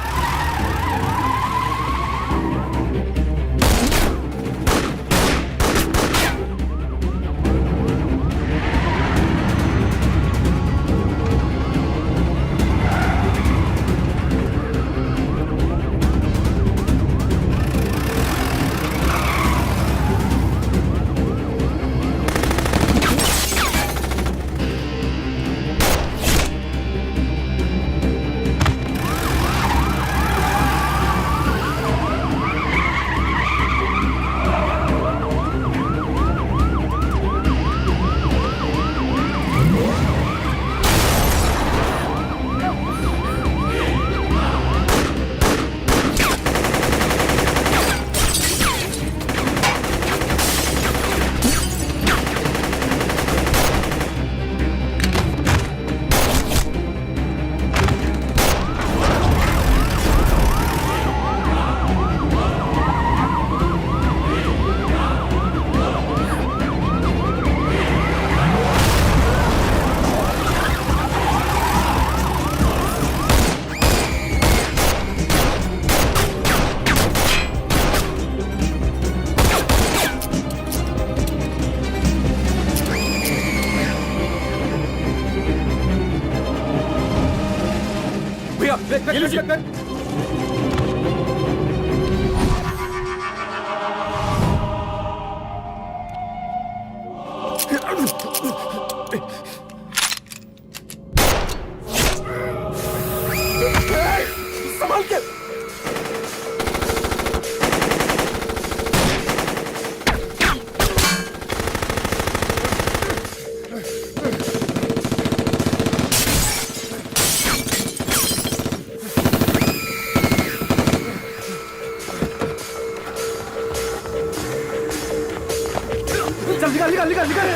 संभाल के। चल निकाल निकाल निकाल निकाल।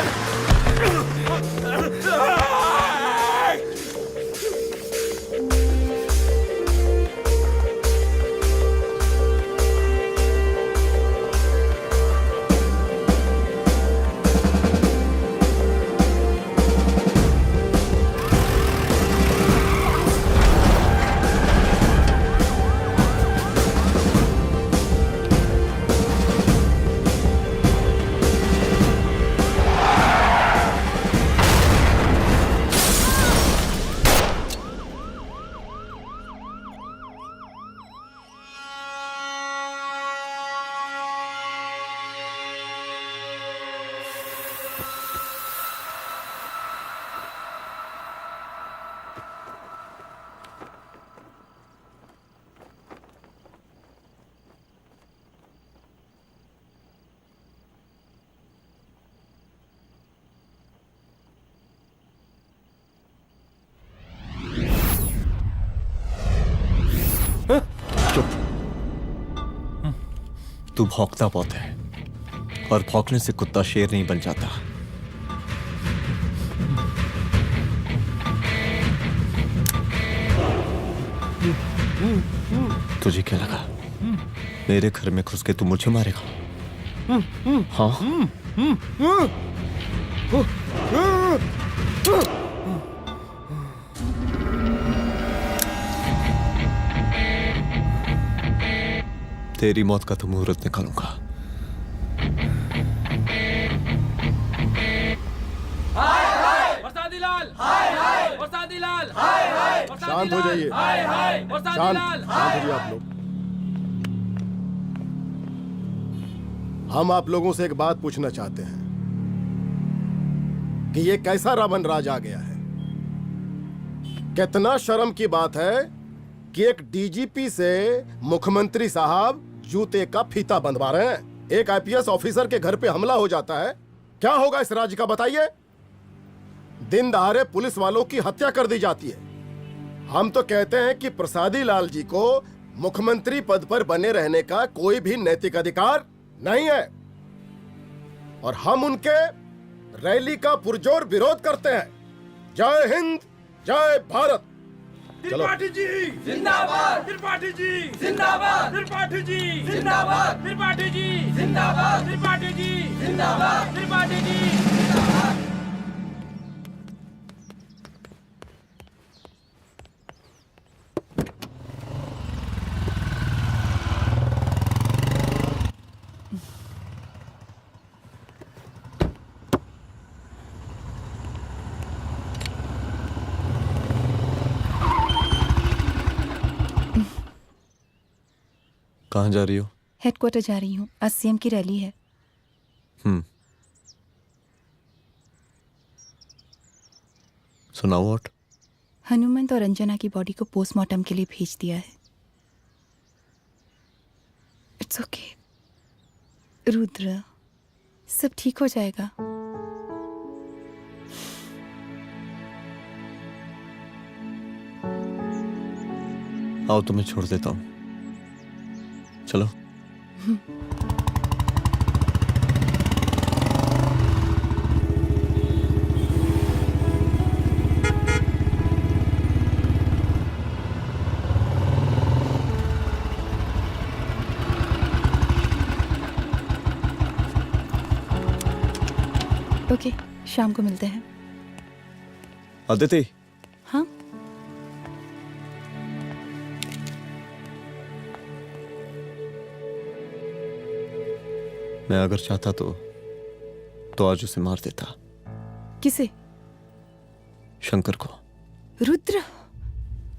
तू भौंकता बहुत है, और भौंकने से कुत्ता शेर नहीं बन जाता। तुझे क्या लगा मेरे घर में घुस के तू मुझे मारेगा? हाँ? तेरी मौत का तो मुहूर्त निकालूंगा। शांत हो जाइए, शांत हो जाइए आप लोग। हम आप लोगों से एक बात पूछना चाहते हैं कि ये कैसा रावण राज आ गया है। कितना शर्म की बात है कि एक डीजीपी से मुख्यमंत्री साहब जूते का फीता बंधवा रहे हैं। एक आईपीएस ऑफिसर के घर पे हमला हो जाता है, क्या होगा इस राज्य का बताइए? दिन दहाड़े पुलिस वालों की हत्या कर दी जाती है। हम तो कहते हैं कि प्रसादी लाल जी को मुख्यमंत्री पद पर बने रहने का कोई भी नैतिक अधिकार नहीं है, और हम उनके रैली का पुरजोर विरोध करते हैं। जय हिंद, जय भारत। त्रिपाठी जी जिंदाबाद, त्रिपाठी जी जिंदाबाद, त्रिपाठी जी जिंदाबाद, त्रिपाठी जी जिंदाबाद, त्रिपाठी जी जिंदाबाद, त्रिपाठी जी जिंदाबाद। कहाँ जा रही हो? हेडक्वार्टर जा रही हूँ, आज सीएम की रैली है। सुनाओ व्हाट? हनुमंत और अंजना की बॉडी को पोस्टमार्टम के लिए भेज दिया है। इट्स ओके रुद्र, सब ठीक हो जाएगा। आओ तुम्हें छोड़ देता हूँ, चलो। ओके, शाम को मिलते हैं। अदिति। हाँ? मैं अगर चाहता तो आज उसे मार देता। किसे? शंकर को। रुद्र,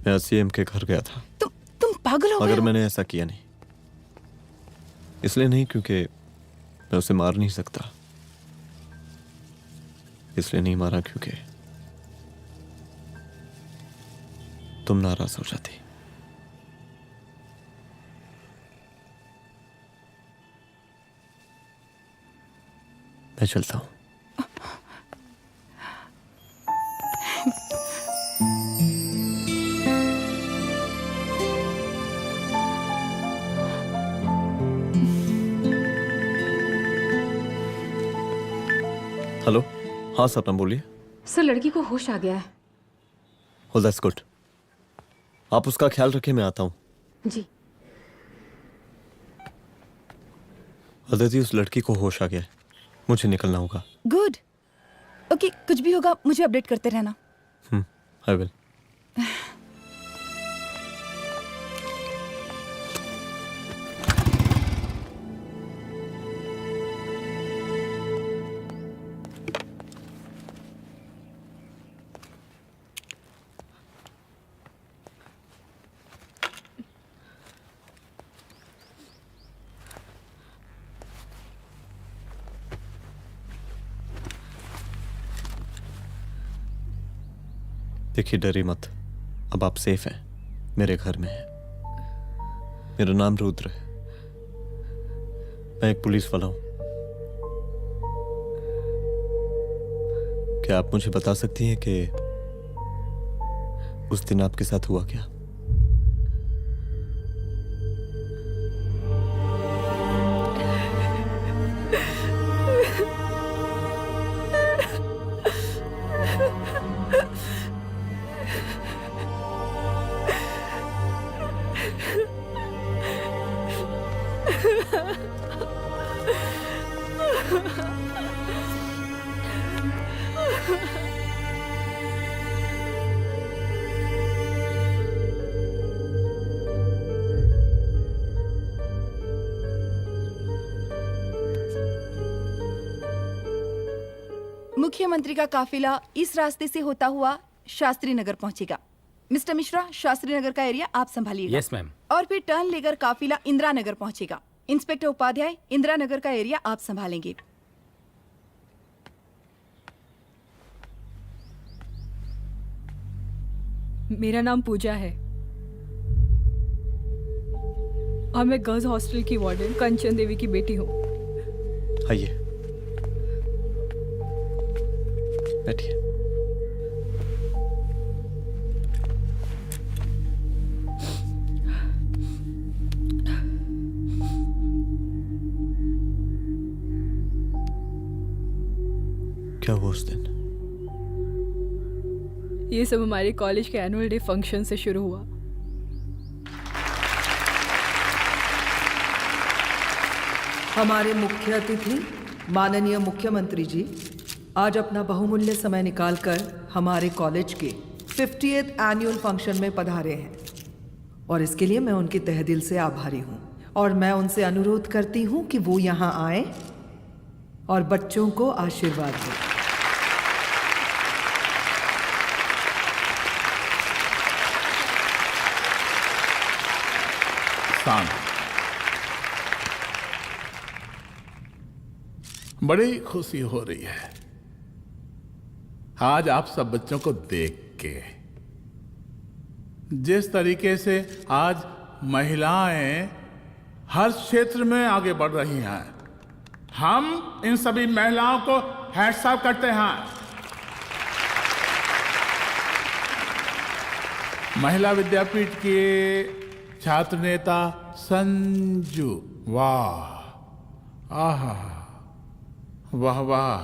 मैं सीएम के घर गया था। तुम पागल हो गए मगर हो? मैंने ऐसा किया नहीं। इसलिए नहीं क्योंकि मैं उसे मार नहीं सकता, इसलिए नहीं मारा क्योंकि तुम नाराज हो जाती। मैं चलता हूं। हेलो, हाँ सपना बोलिए। सर, लड़की को होश आ गया है। Oh, that's good. आप उसका ख्याल रखिए, मैं आता हूँ। जी। अदिति, उस लड़की को होश आ गया है, मुझे निकलना होगा। गुड। ओके, कुछ भी होगा मुझे अपडेट करते रहना। I will. देखिए, डरी मत, अब आप सेफ हैं, मेरे घर में हैं। मेरा नाम रुद्र है, मैं एक पुलिस वाला हूं। क्या आप मुझे बता सकती हैं कि उस दिन आपके साथ हुआ क्या? मुख्यमंत्री का काफिला इस रास्ते से होता हुआ शास्त्री नगर पहुंचेगा। मिस्टर मिश्रा, शास्त्री नगर का एरिया आप संभालिएगा। Yes ma'am. और फिर टर्न लेकर काफिला इंदिरा नगर पहुंचेगा। इंस्पेक्टर उपाध्याय, इंदिरा नगर का एरिया आप संभालेंगे। मेरा नाम पूजा है और मैं गर्ल्स हॉस्टल की वार्डन कंचन देवी की बेटी हूँ। आइए बैठिए। क्या हुआ उस दिन? ये सब हमारे कॉलेज के एनुअल डे फंक्शन से शुरू हुआ। हमारे मुख्य अतिथि माननीय मुख्यमंत्री जी आज अपना बहुमूल्य समय निकालकर हमारे कॉलेज के 50th एनुअल फंक्शन में पधारे हैं और इसके लिए मैं उनके तहे दिल से आभारी हूँ और मैं उनसे अनुरोध करती हूँ कि वो यहाँ आए और बच्चों को आशीर्वाद दें। बड़ी खुशी हो रही है आज आप सब बच्चों को देख के। जिस तरीके से आज महिलाएं हर क्षेत्र में आगे बढ़ रही हैं, हम इन सभी महिलाओं को हैट्स ऑफ करते हैं। महिला विद्यापीठ के छात्र नेता संजू, वाह, आहा, वाह वाह,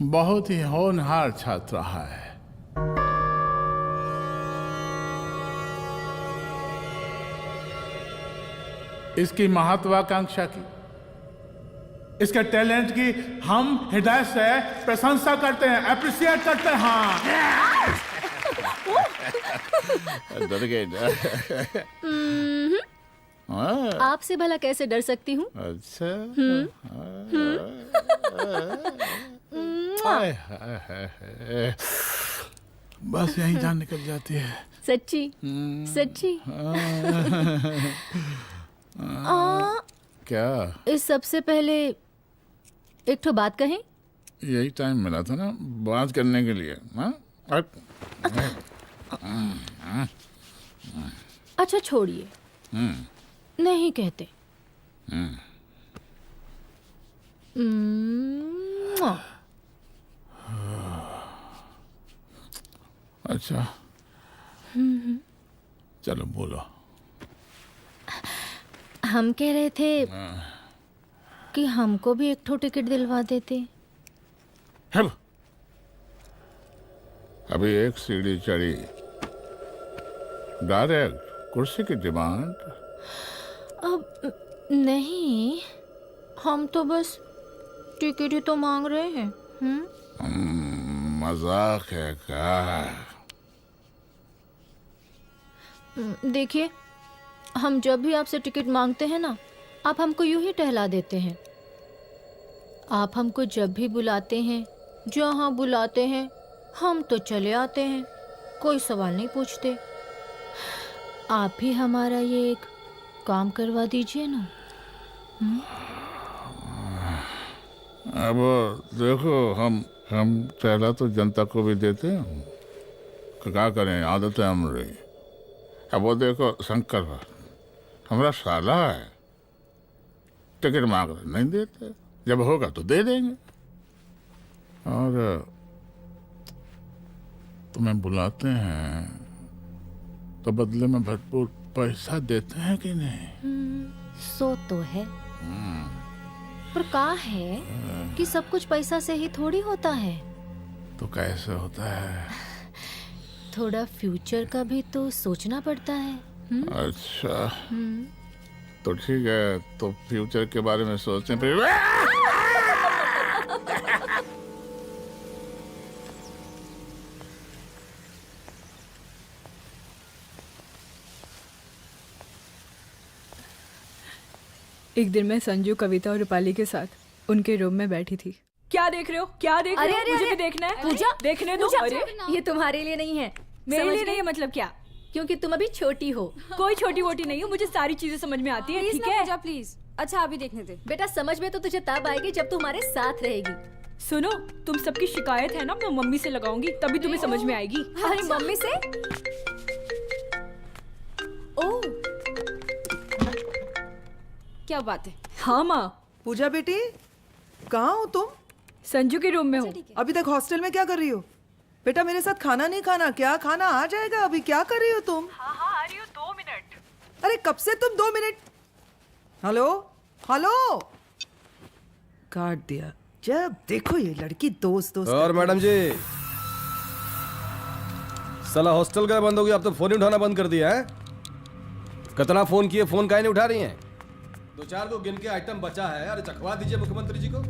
बहुत ही होनहार छात्रा है। इसकी महत्वाकांक्षा की, इसके टैलेंट की हम हृदय से प्रशंसा करते हैं, अप्रिशिएट करते हैं। डर गए आपसे भला कैसे डर सकती हूँ? अच्छा। बस यहीं जान निकल जाती है। सच्ची सच्ची। क्या? इस सबसे पहले एक ठो बात कहें? यही टाइम मिला था ना बात करने के लिए। अच्छा छोड़िए, नहीं कहते। अच्छा चलो बोलो। हम कह रहे थे कि हमको भी एक ठो टिकट दिलवा देते। अभी एक सीढ़ी चढ़ी, डायरेक्ट कुर्सी की डिमांड। अब नहीं, हम तो बस टिकट ही तो मांग रहे हैं। मजाक है क्या? देखिए, हम जब भी आपसे टिकट मांगते हैं ना, आप हमको यूं ही टहला देते हैं। आप हमको जब भी बुलाते हैं, जहाँ बुलाते हैं, हम तो चले आते हैं, कोई सवाल नहीं पूछते। आप भी हमारा ये एक काम करवा दीजिए ना। अब देखो, हम टहला तो जनता को भी देते हैं, क्या करें, आदत है हमारी। अब वो देखो शंकर हमारा साला है, टिकट मांग रहे नहीं देते, जब होगा तो दे देंगे। और तुम्हें बुलाते हैं तो बदले में भरपूर पैसा देते हैं कि नहीं? सो तो है। पर कहा है कि सब कुछ पैसा से ही थोड़ी होता है। तो कैसे होता है? थोड़ा फ्यूचर का भी तो सोचना पड़ता है। अच्छा तो ठीक है, तो फ्यूचर के बारे में सोचने पे एक दिन मैं संजू, कविता और रूपाली के साथ उनके रूम में बैठी थी। क्या देख रहे हो? क्या देख रहे हो? मुझे भी देखना है। पूजा, देखने दो। अरे ये तुम्हारे लिए नहीं है। मेरे लिए नहीं है मतलब क्या? क्योंकि तुम अभी छोटी हो। कोई छोटी वोटी नहीं हो, मुझे सारी चीजें समझ में आती है। ठीक है पूजा प्लीज। अच्छा अभी देखने दे। बेटा समझ में तो तुझे तब आएगी जब तू हमारे साथ रहेगी। सुनो, तुम सबकी शिकायत है ना, मैं मम्मी से लगाऊंगी, तभी तुम्हें समझ में आएगी। अरे मम्मी से? ओह क्या बात है। हाँ माँ। पूजा बेटी, कहाँ हो तुम? संजू के रूम में हूँ। अभी तक हॉस्टल में क्या कर रही हो? बेटा मेरे साथ खाना नहीं खाना क्या? खाना आ जाएगा, अभी क्या कर रही हो तुम? हाँ आ रही हूँ, 2 मिनट। अरे कब से तुम 2 मिनट? हेलो हेलो, काट दिया। जब देखो ये लड़की दोस्त और मैडम जी, साला हॉस्टल का बंद हो गया, अब तो फोन ही उठाना बंद कर दिया है। कितना फोन किए, फोन काहे नहीं उठा रही हैं? 2-4 को गिन के आइटम बचा है, अरे चखवा दीजिए मुख्यमंत्री जी को।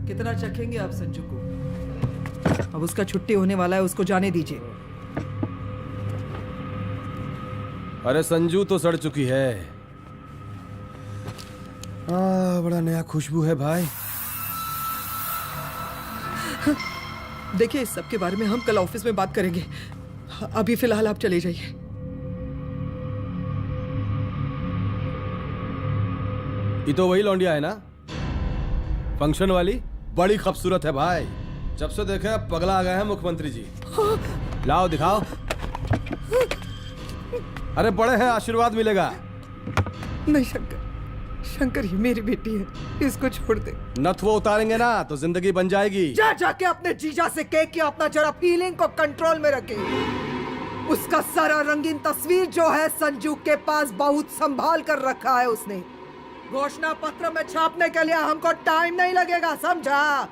कितना चखेंगे आप संजू को? अब उसका छुट्टी होने वाला है, उसको जाने दीजिए। अरे संजू तो सड़ चुकी है। बड़ा नया खुशबू है भाई। देखिए इस सब के बारे में हम कल ऑफिस में बात करेंगे, अभी फिलहाल आप चले जाइए। ये तो वही लौंडिया है ना, फंक्शन वाली? बड़ी खूबसूरत है भाई, जब से देखे पगला आ गए हैं मुख्यमंत्री जी। लाओ दिखाओ। अरे बड़े हैं, आशीर्वाद मिलेगा। नहीं शंकर, शंकर ये मेरी बेटी है, इसको छोड़ दे। नथ वो उतारेंगे ना तो जिंदगी बन जाएगी। जा जाके अपने जीजा से कह के अपना जरा फीलिंग को कंट्रोल में रखे। उसका सारा रंगीन तस्वीर जो है संजू के पास बहुत संभाल कर रखा है उसने। घोषणा पत्र में छापने के लिए हमको टाइम नहीं लगेगा, समझा?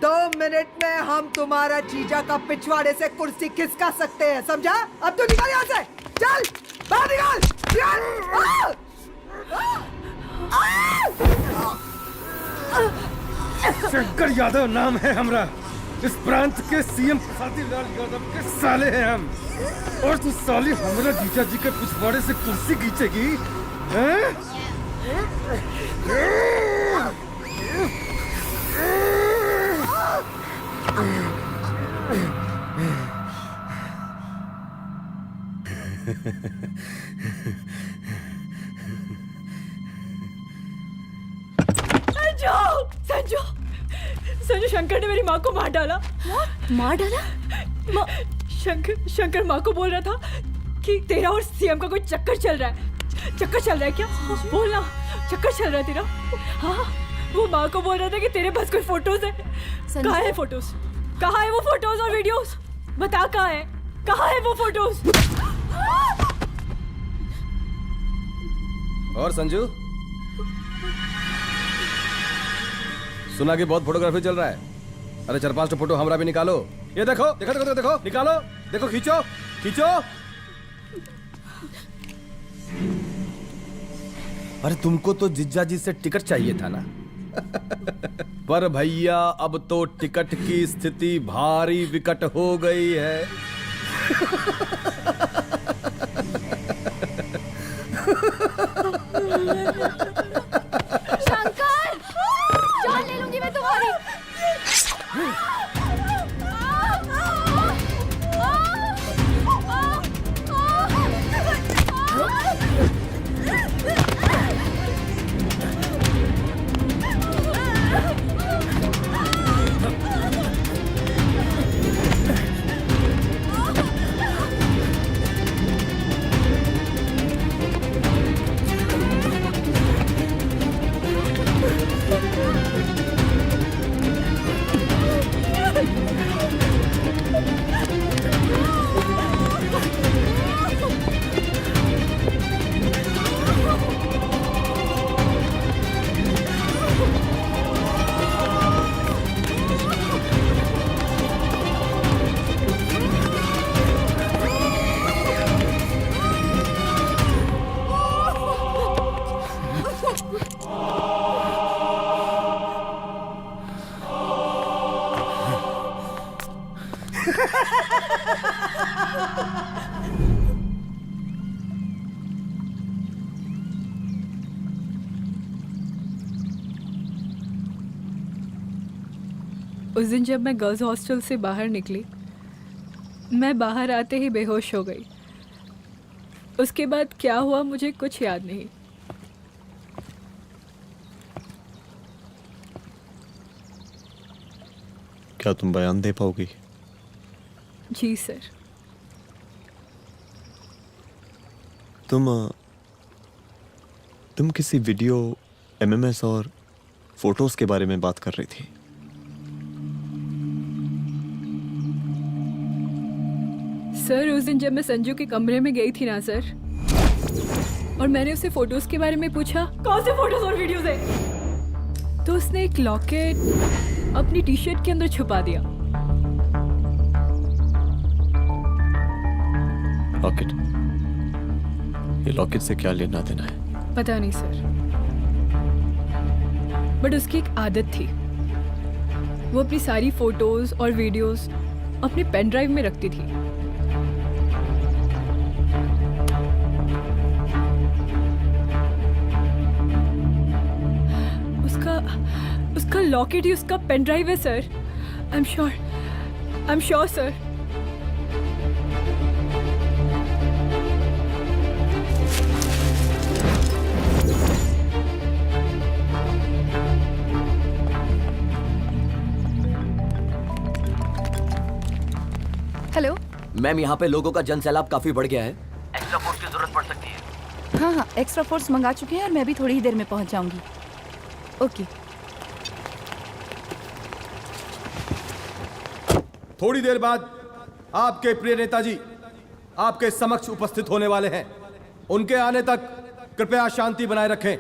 2 मिनट में हम तुम्हारा जीजा का पिछवाड़े से कुर्सी खिसका सकते हैं, समझा? अब तो निकल यहाँ से, चल बाहर निकल। शंकर यादव नाम है हमरा, इस प्रांत के सीएम प्रसादीलाल यादव के साले हैं हम, और तू साली हमरा जीजा जी के पिछवाड़े से कुर्सी खींचेगी? हैं? संजू, संजू शंकर ने मेरी माँ को मार डाला। मार डाला? शंकर माँ को बोल रहा था कि तेरा और सीएम का कोई चक्कर चल रहा है। चक्कर चल रहा है क्या? बोलना, चक्कर चल रहा है तेरा? हाँ, वो माँ को बोल रहा था कि तेरे पास कोई फोटोज है। कहाँ है फोटोज? कहाँ है वो फोटोज और वीडियोस? बता कहाँ है? कहाँ है वो फोटोज? और संजू, सुना कि बहुत फोटोग्राफी चल रहा है। अरे 4-5 फोटो हमरा भी निकालो। ये देखो देखो देखो देखो, निकालो, देखो, खींचो खींचो। अरे तुमको तो जिज्जा जी से टिकट चाहिए था ना। पर भैया अब तो टिकट की स्थिति भारी विकट हो गई है। शंकर, जान ले लूंगी मैं तुम्हारी। उस दिन जब मैं गर्ल्स हॉस्टल से बाहर निकली, मैं बाहर आते ही बेहोश हो गई। उसके बाद क्या हुआ मुझे कुछ याद नहीं। क्या तुम बयान दे पाओगी? जी सर। तुम किसी वीडियो, एमएमएस और फोटोज के बारे में बात कर रही थी। सर उस दिन जब मैं संजू के कमरे में गई थी ना सर, और मैंने उससे फोटोज के बारे में पूछा कौन से फोटोज और वीडियोज है, तो उसने एक लॉकेट अपनी टी शर्ट के अंदर छुपा दिया। लॉकेट? ये लॉकेट से क्या लेना देना है? पता नहीं सर, बट उसकी एक आदत थी, वो अपनी सारी फोटोज और वीडियोज अपने पेन ड्राइव में रखती थी। उसका लॉकेट ही उसका पेन ड्राइव है sir. I am sure sir. Hello ma'am, यहाँ पे लोगों का जनसैलाब काफी बढ़ गया है। एक्स्ट्रा फोर्स की जरूरत पड़ सकती है। हाँ, एक्स्ट्रा फोर्स मंगा चुके हैं और मैं भी थोड़ी ही देर में पहुंच जाऊंगी। ओके। थोड़ी देर बाद आपके प्रिय नेताजी आपके समक्ष उपस्थित होने वाले हैं। उनके आने तक कृपया शांति बनाए रखें।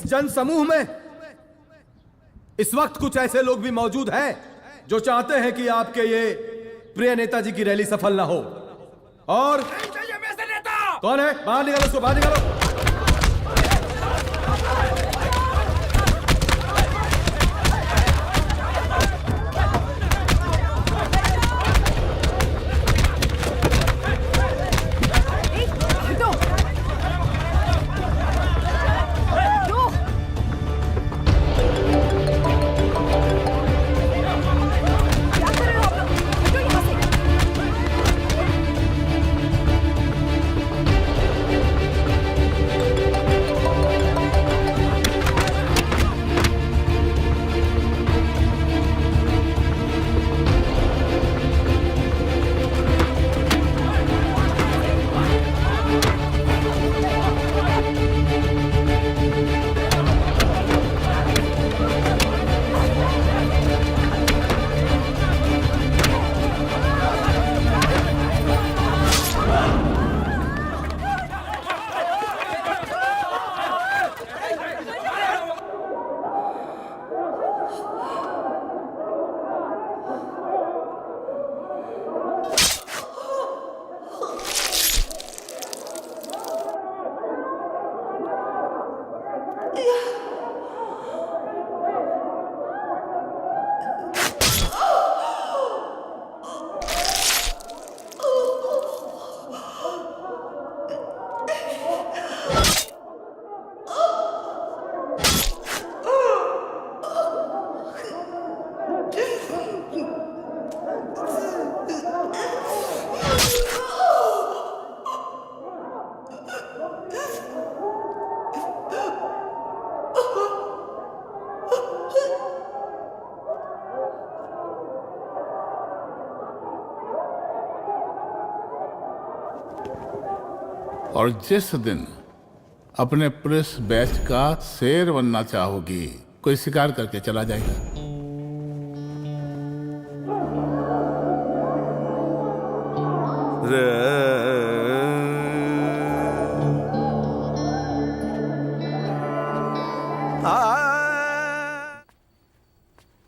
जन समूह में इस वक्त कुछ ऐसे लोग भी मौजूद हैं जो चाहते हैं कि आपके ये प्रिय नेताजी की रैली सफल ना हो। और कौन है? बाहर निकालो उसको, बाहर निकालो। और जिस दिन अपने पुलिस बैच का शेर बनना चाहोगी, कोई शिकार करके चला जाएगा।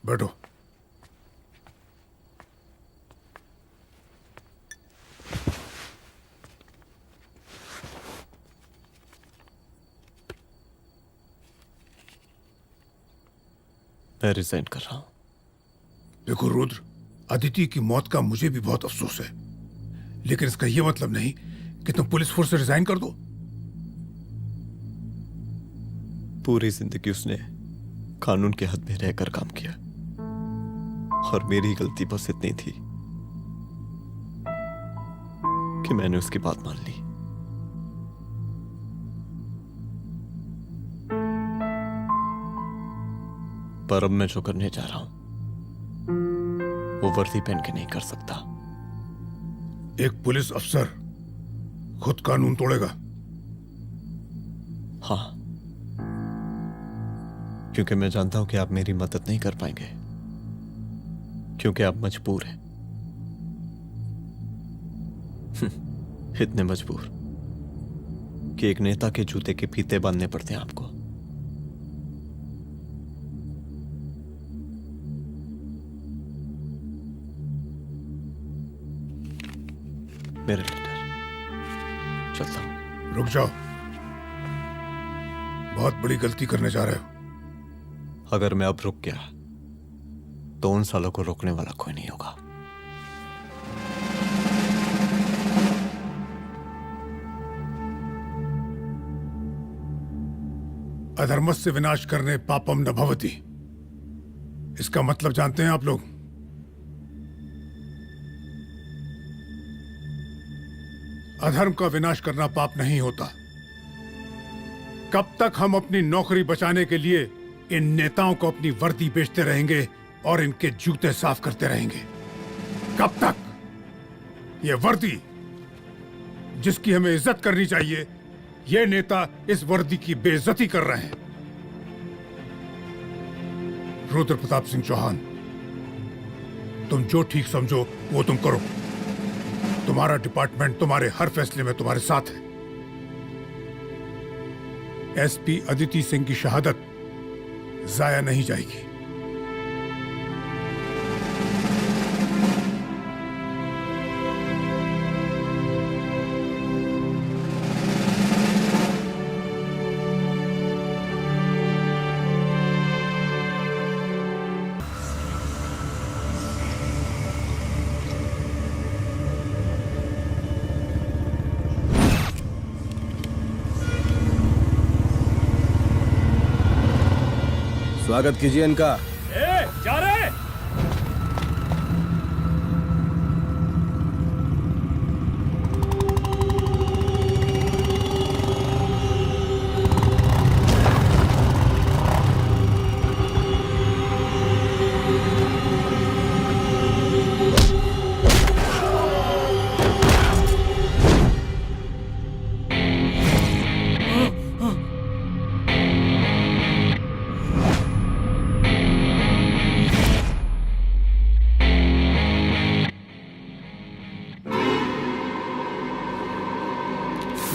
बैठो। मैं रिजाइन कर रहा हूं। देखो रुद्र, अदिति की मौत का मुझे भी बहुत अफसोस है, लेकिन इसका यह मतलब नहीं कि तुम पुलिस फोर्स से रिजाइन कर दो। पूरी जिंदगी उसने कानून के हद में रहकर काम किया और मेरी गलती बस इतनी थी कि मैंने उसकी बात मान ली। पर अब मैं जो करने जा रहा हूं वो वर्दी पहन के नहीं कर सकता। एक पुलिस अफसर खुद कानून तोड़ेगा? हाँ, क्योंकि मैं जानता हूं कि आप मेरी मदद नहीं कर पाएंगे, क्योंकि आप मजबूर हैं। इतने मजबूर कि एक नेता के जूते के फीते बांधने पड़ते हैं आपको। मेरे लीडर, चलता हूं। रुक जाओ, बहुत बड़ी गलती करने जा रहे हो। अगर मैं अब रुक गया तो उन सालों को रोकने वाला कोई नहीं होगा। अधर्मस्य विनाश करने पापम न भवति, इसका मतलब जानते हैं आप लोग? अधर्म का विनाश करना पाप नहीं होता। कब तक हम अपनी नौकरी बचाने के लिए इन नेताओं को अपनी वर्दी बेचते रहेंगे और इनके जूते साफ करते रहेंगे? कब तक? ये वर्दी जिसकी हमें इज्जत करनी चाहिए, ये नेता इस वर्दी की बेइज्जती कर रहे हैं। रुद्र प्रताप सिंह चौहान, तुम जो ठीक समझो वो तुम करो। तुम्हारा डिपार्टमेंट तुम्हारे हर फैसले में तुम्हारे साथ है। एसपी अदिति सिंह की शहादत जाया नहीं जाएगी। स्वागत कीजिए इनका। जा रहे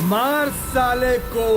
मार साले को।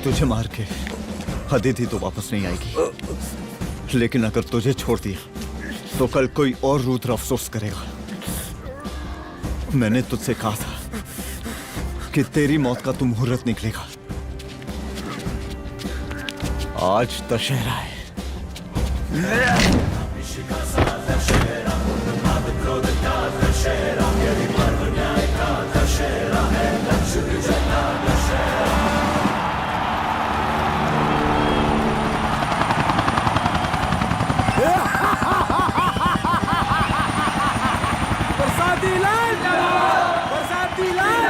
तुझे मार के अदिति तो वापस नहीं आएगी, लेकिन अगर तुझे छोड़ दिया तो कल कोई और रुद्र अफसोस करेगा। मैंने तुझसे कहा था कि तेरी मौत का तू मुहूर्त निकलेगा। आज दशहरा है। बरसाती लाल बरसाती लाल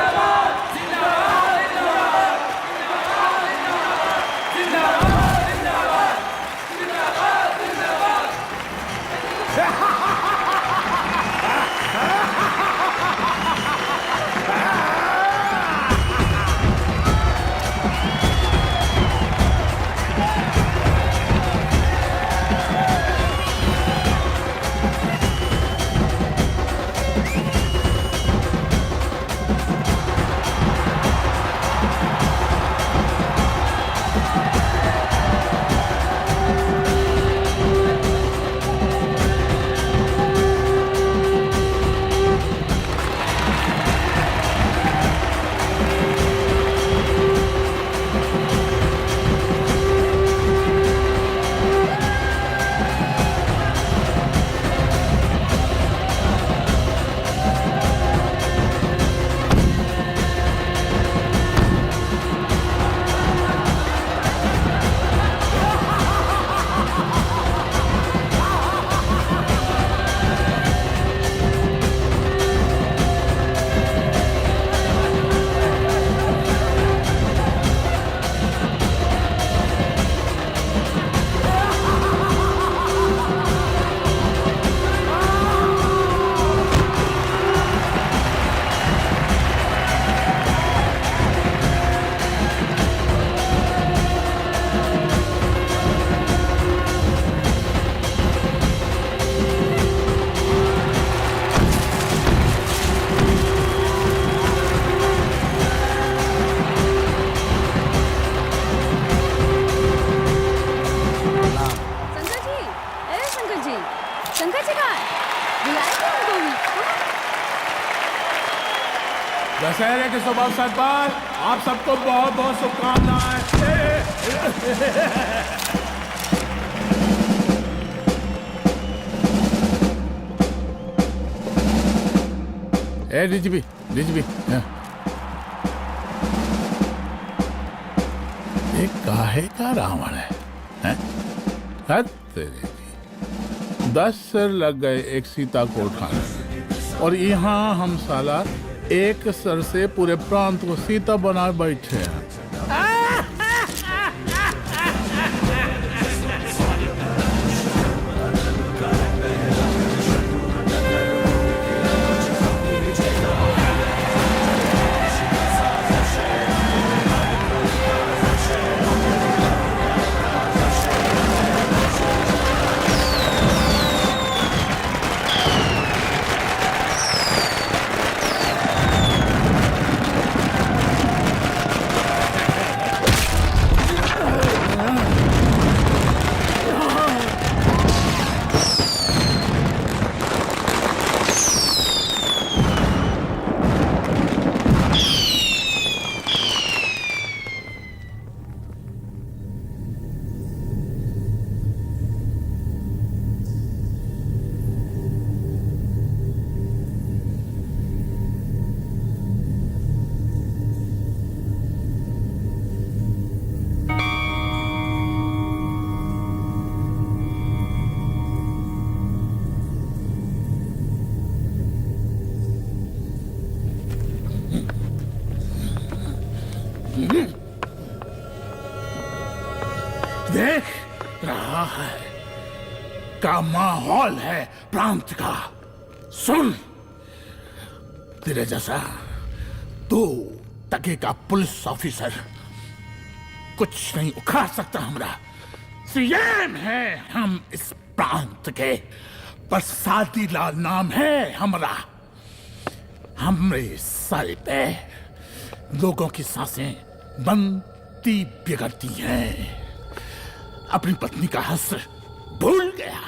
दशहरे के शुभ अवसर पर आप सबको बहुत बहुत शुभकामनाएं। ए डीजीपी ये काहे का रावण है? हैं? हद तेरी। 10 सर लग गए एक सीता को उठाने, और यहाँ हम साला एक सर से पूरे प्रांत को सीता बना बैठे हैं। देख रहा है का माहौल है प्रांत का। सुन, तेरे जैसा 2 टके का पुलिस ऑफिसर कुछ नहीं उखाड़ सकता। हमरा सीएम है हम इस प्रांत के, प्रसादी लाल नाम है हमरा। हमरे सर पे लोगों की सांसें बनती बिगड़ती हैं। अपनी पत्नी का हश्र भूल गया।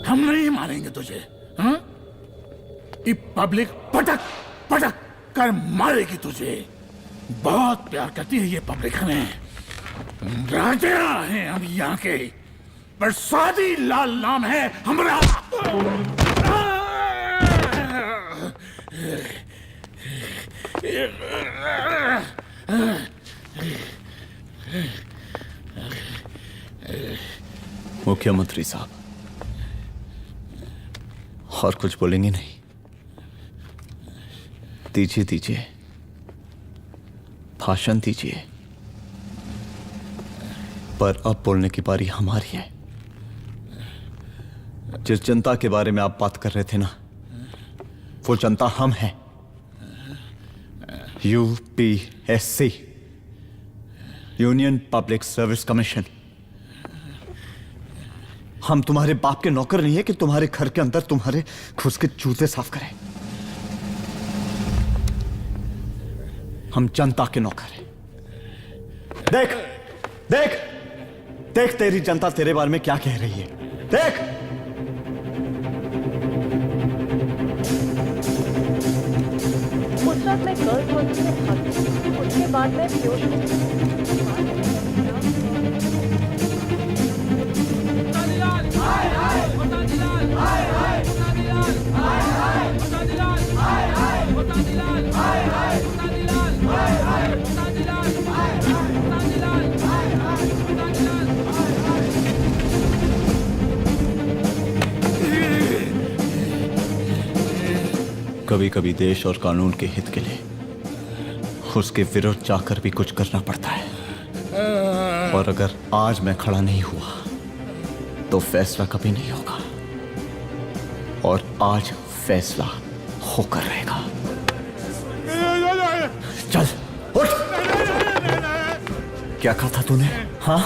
हम नहीं मारेंगे तुझे, हाँ? ये पब्लिक पटक पटक कर मारेगी तुझे। बहुत प्यार करती है ये पब्लिक हमें। राजा हैं हम यहाँ के, प्रसादी लाल नाम है हमारा। मुख्यमंत्री साहब, और कुछ बोलेंगे नहीं? दीजिए दीजिए, भाषण दीजिए, पर अब बोलने की बारी हमारी है। जिस जनता के बारे में आप बात कर रहे थे ना, वो जनता हम हैं। UPSC, union public service commission. हम तुम्हारे बाप के नौकर नहीं है कि तुम्हारे घर के अंदर तुम्हारे खुद के जूते साफ करें। हम जनता के नौकर हैं। देख देख देख, तेरी जनता तेरे बारे में क्या कह रही है। देख, उस वक्त मैं गर्ल्स हॉस्टल में भागी, उसके बाद मैं कभी कभी देश और कानून के हित के लिए उसके विरुद्ध जाकर भी कुछ करना पड़ता है। और अगर आज मैं खड़ा नहीं हुआ तो फैसला कभी नहीं होगा, और आज फैसला होकर रहेगा। चल उठ। क्या कहा था तूने? हाँ,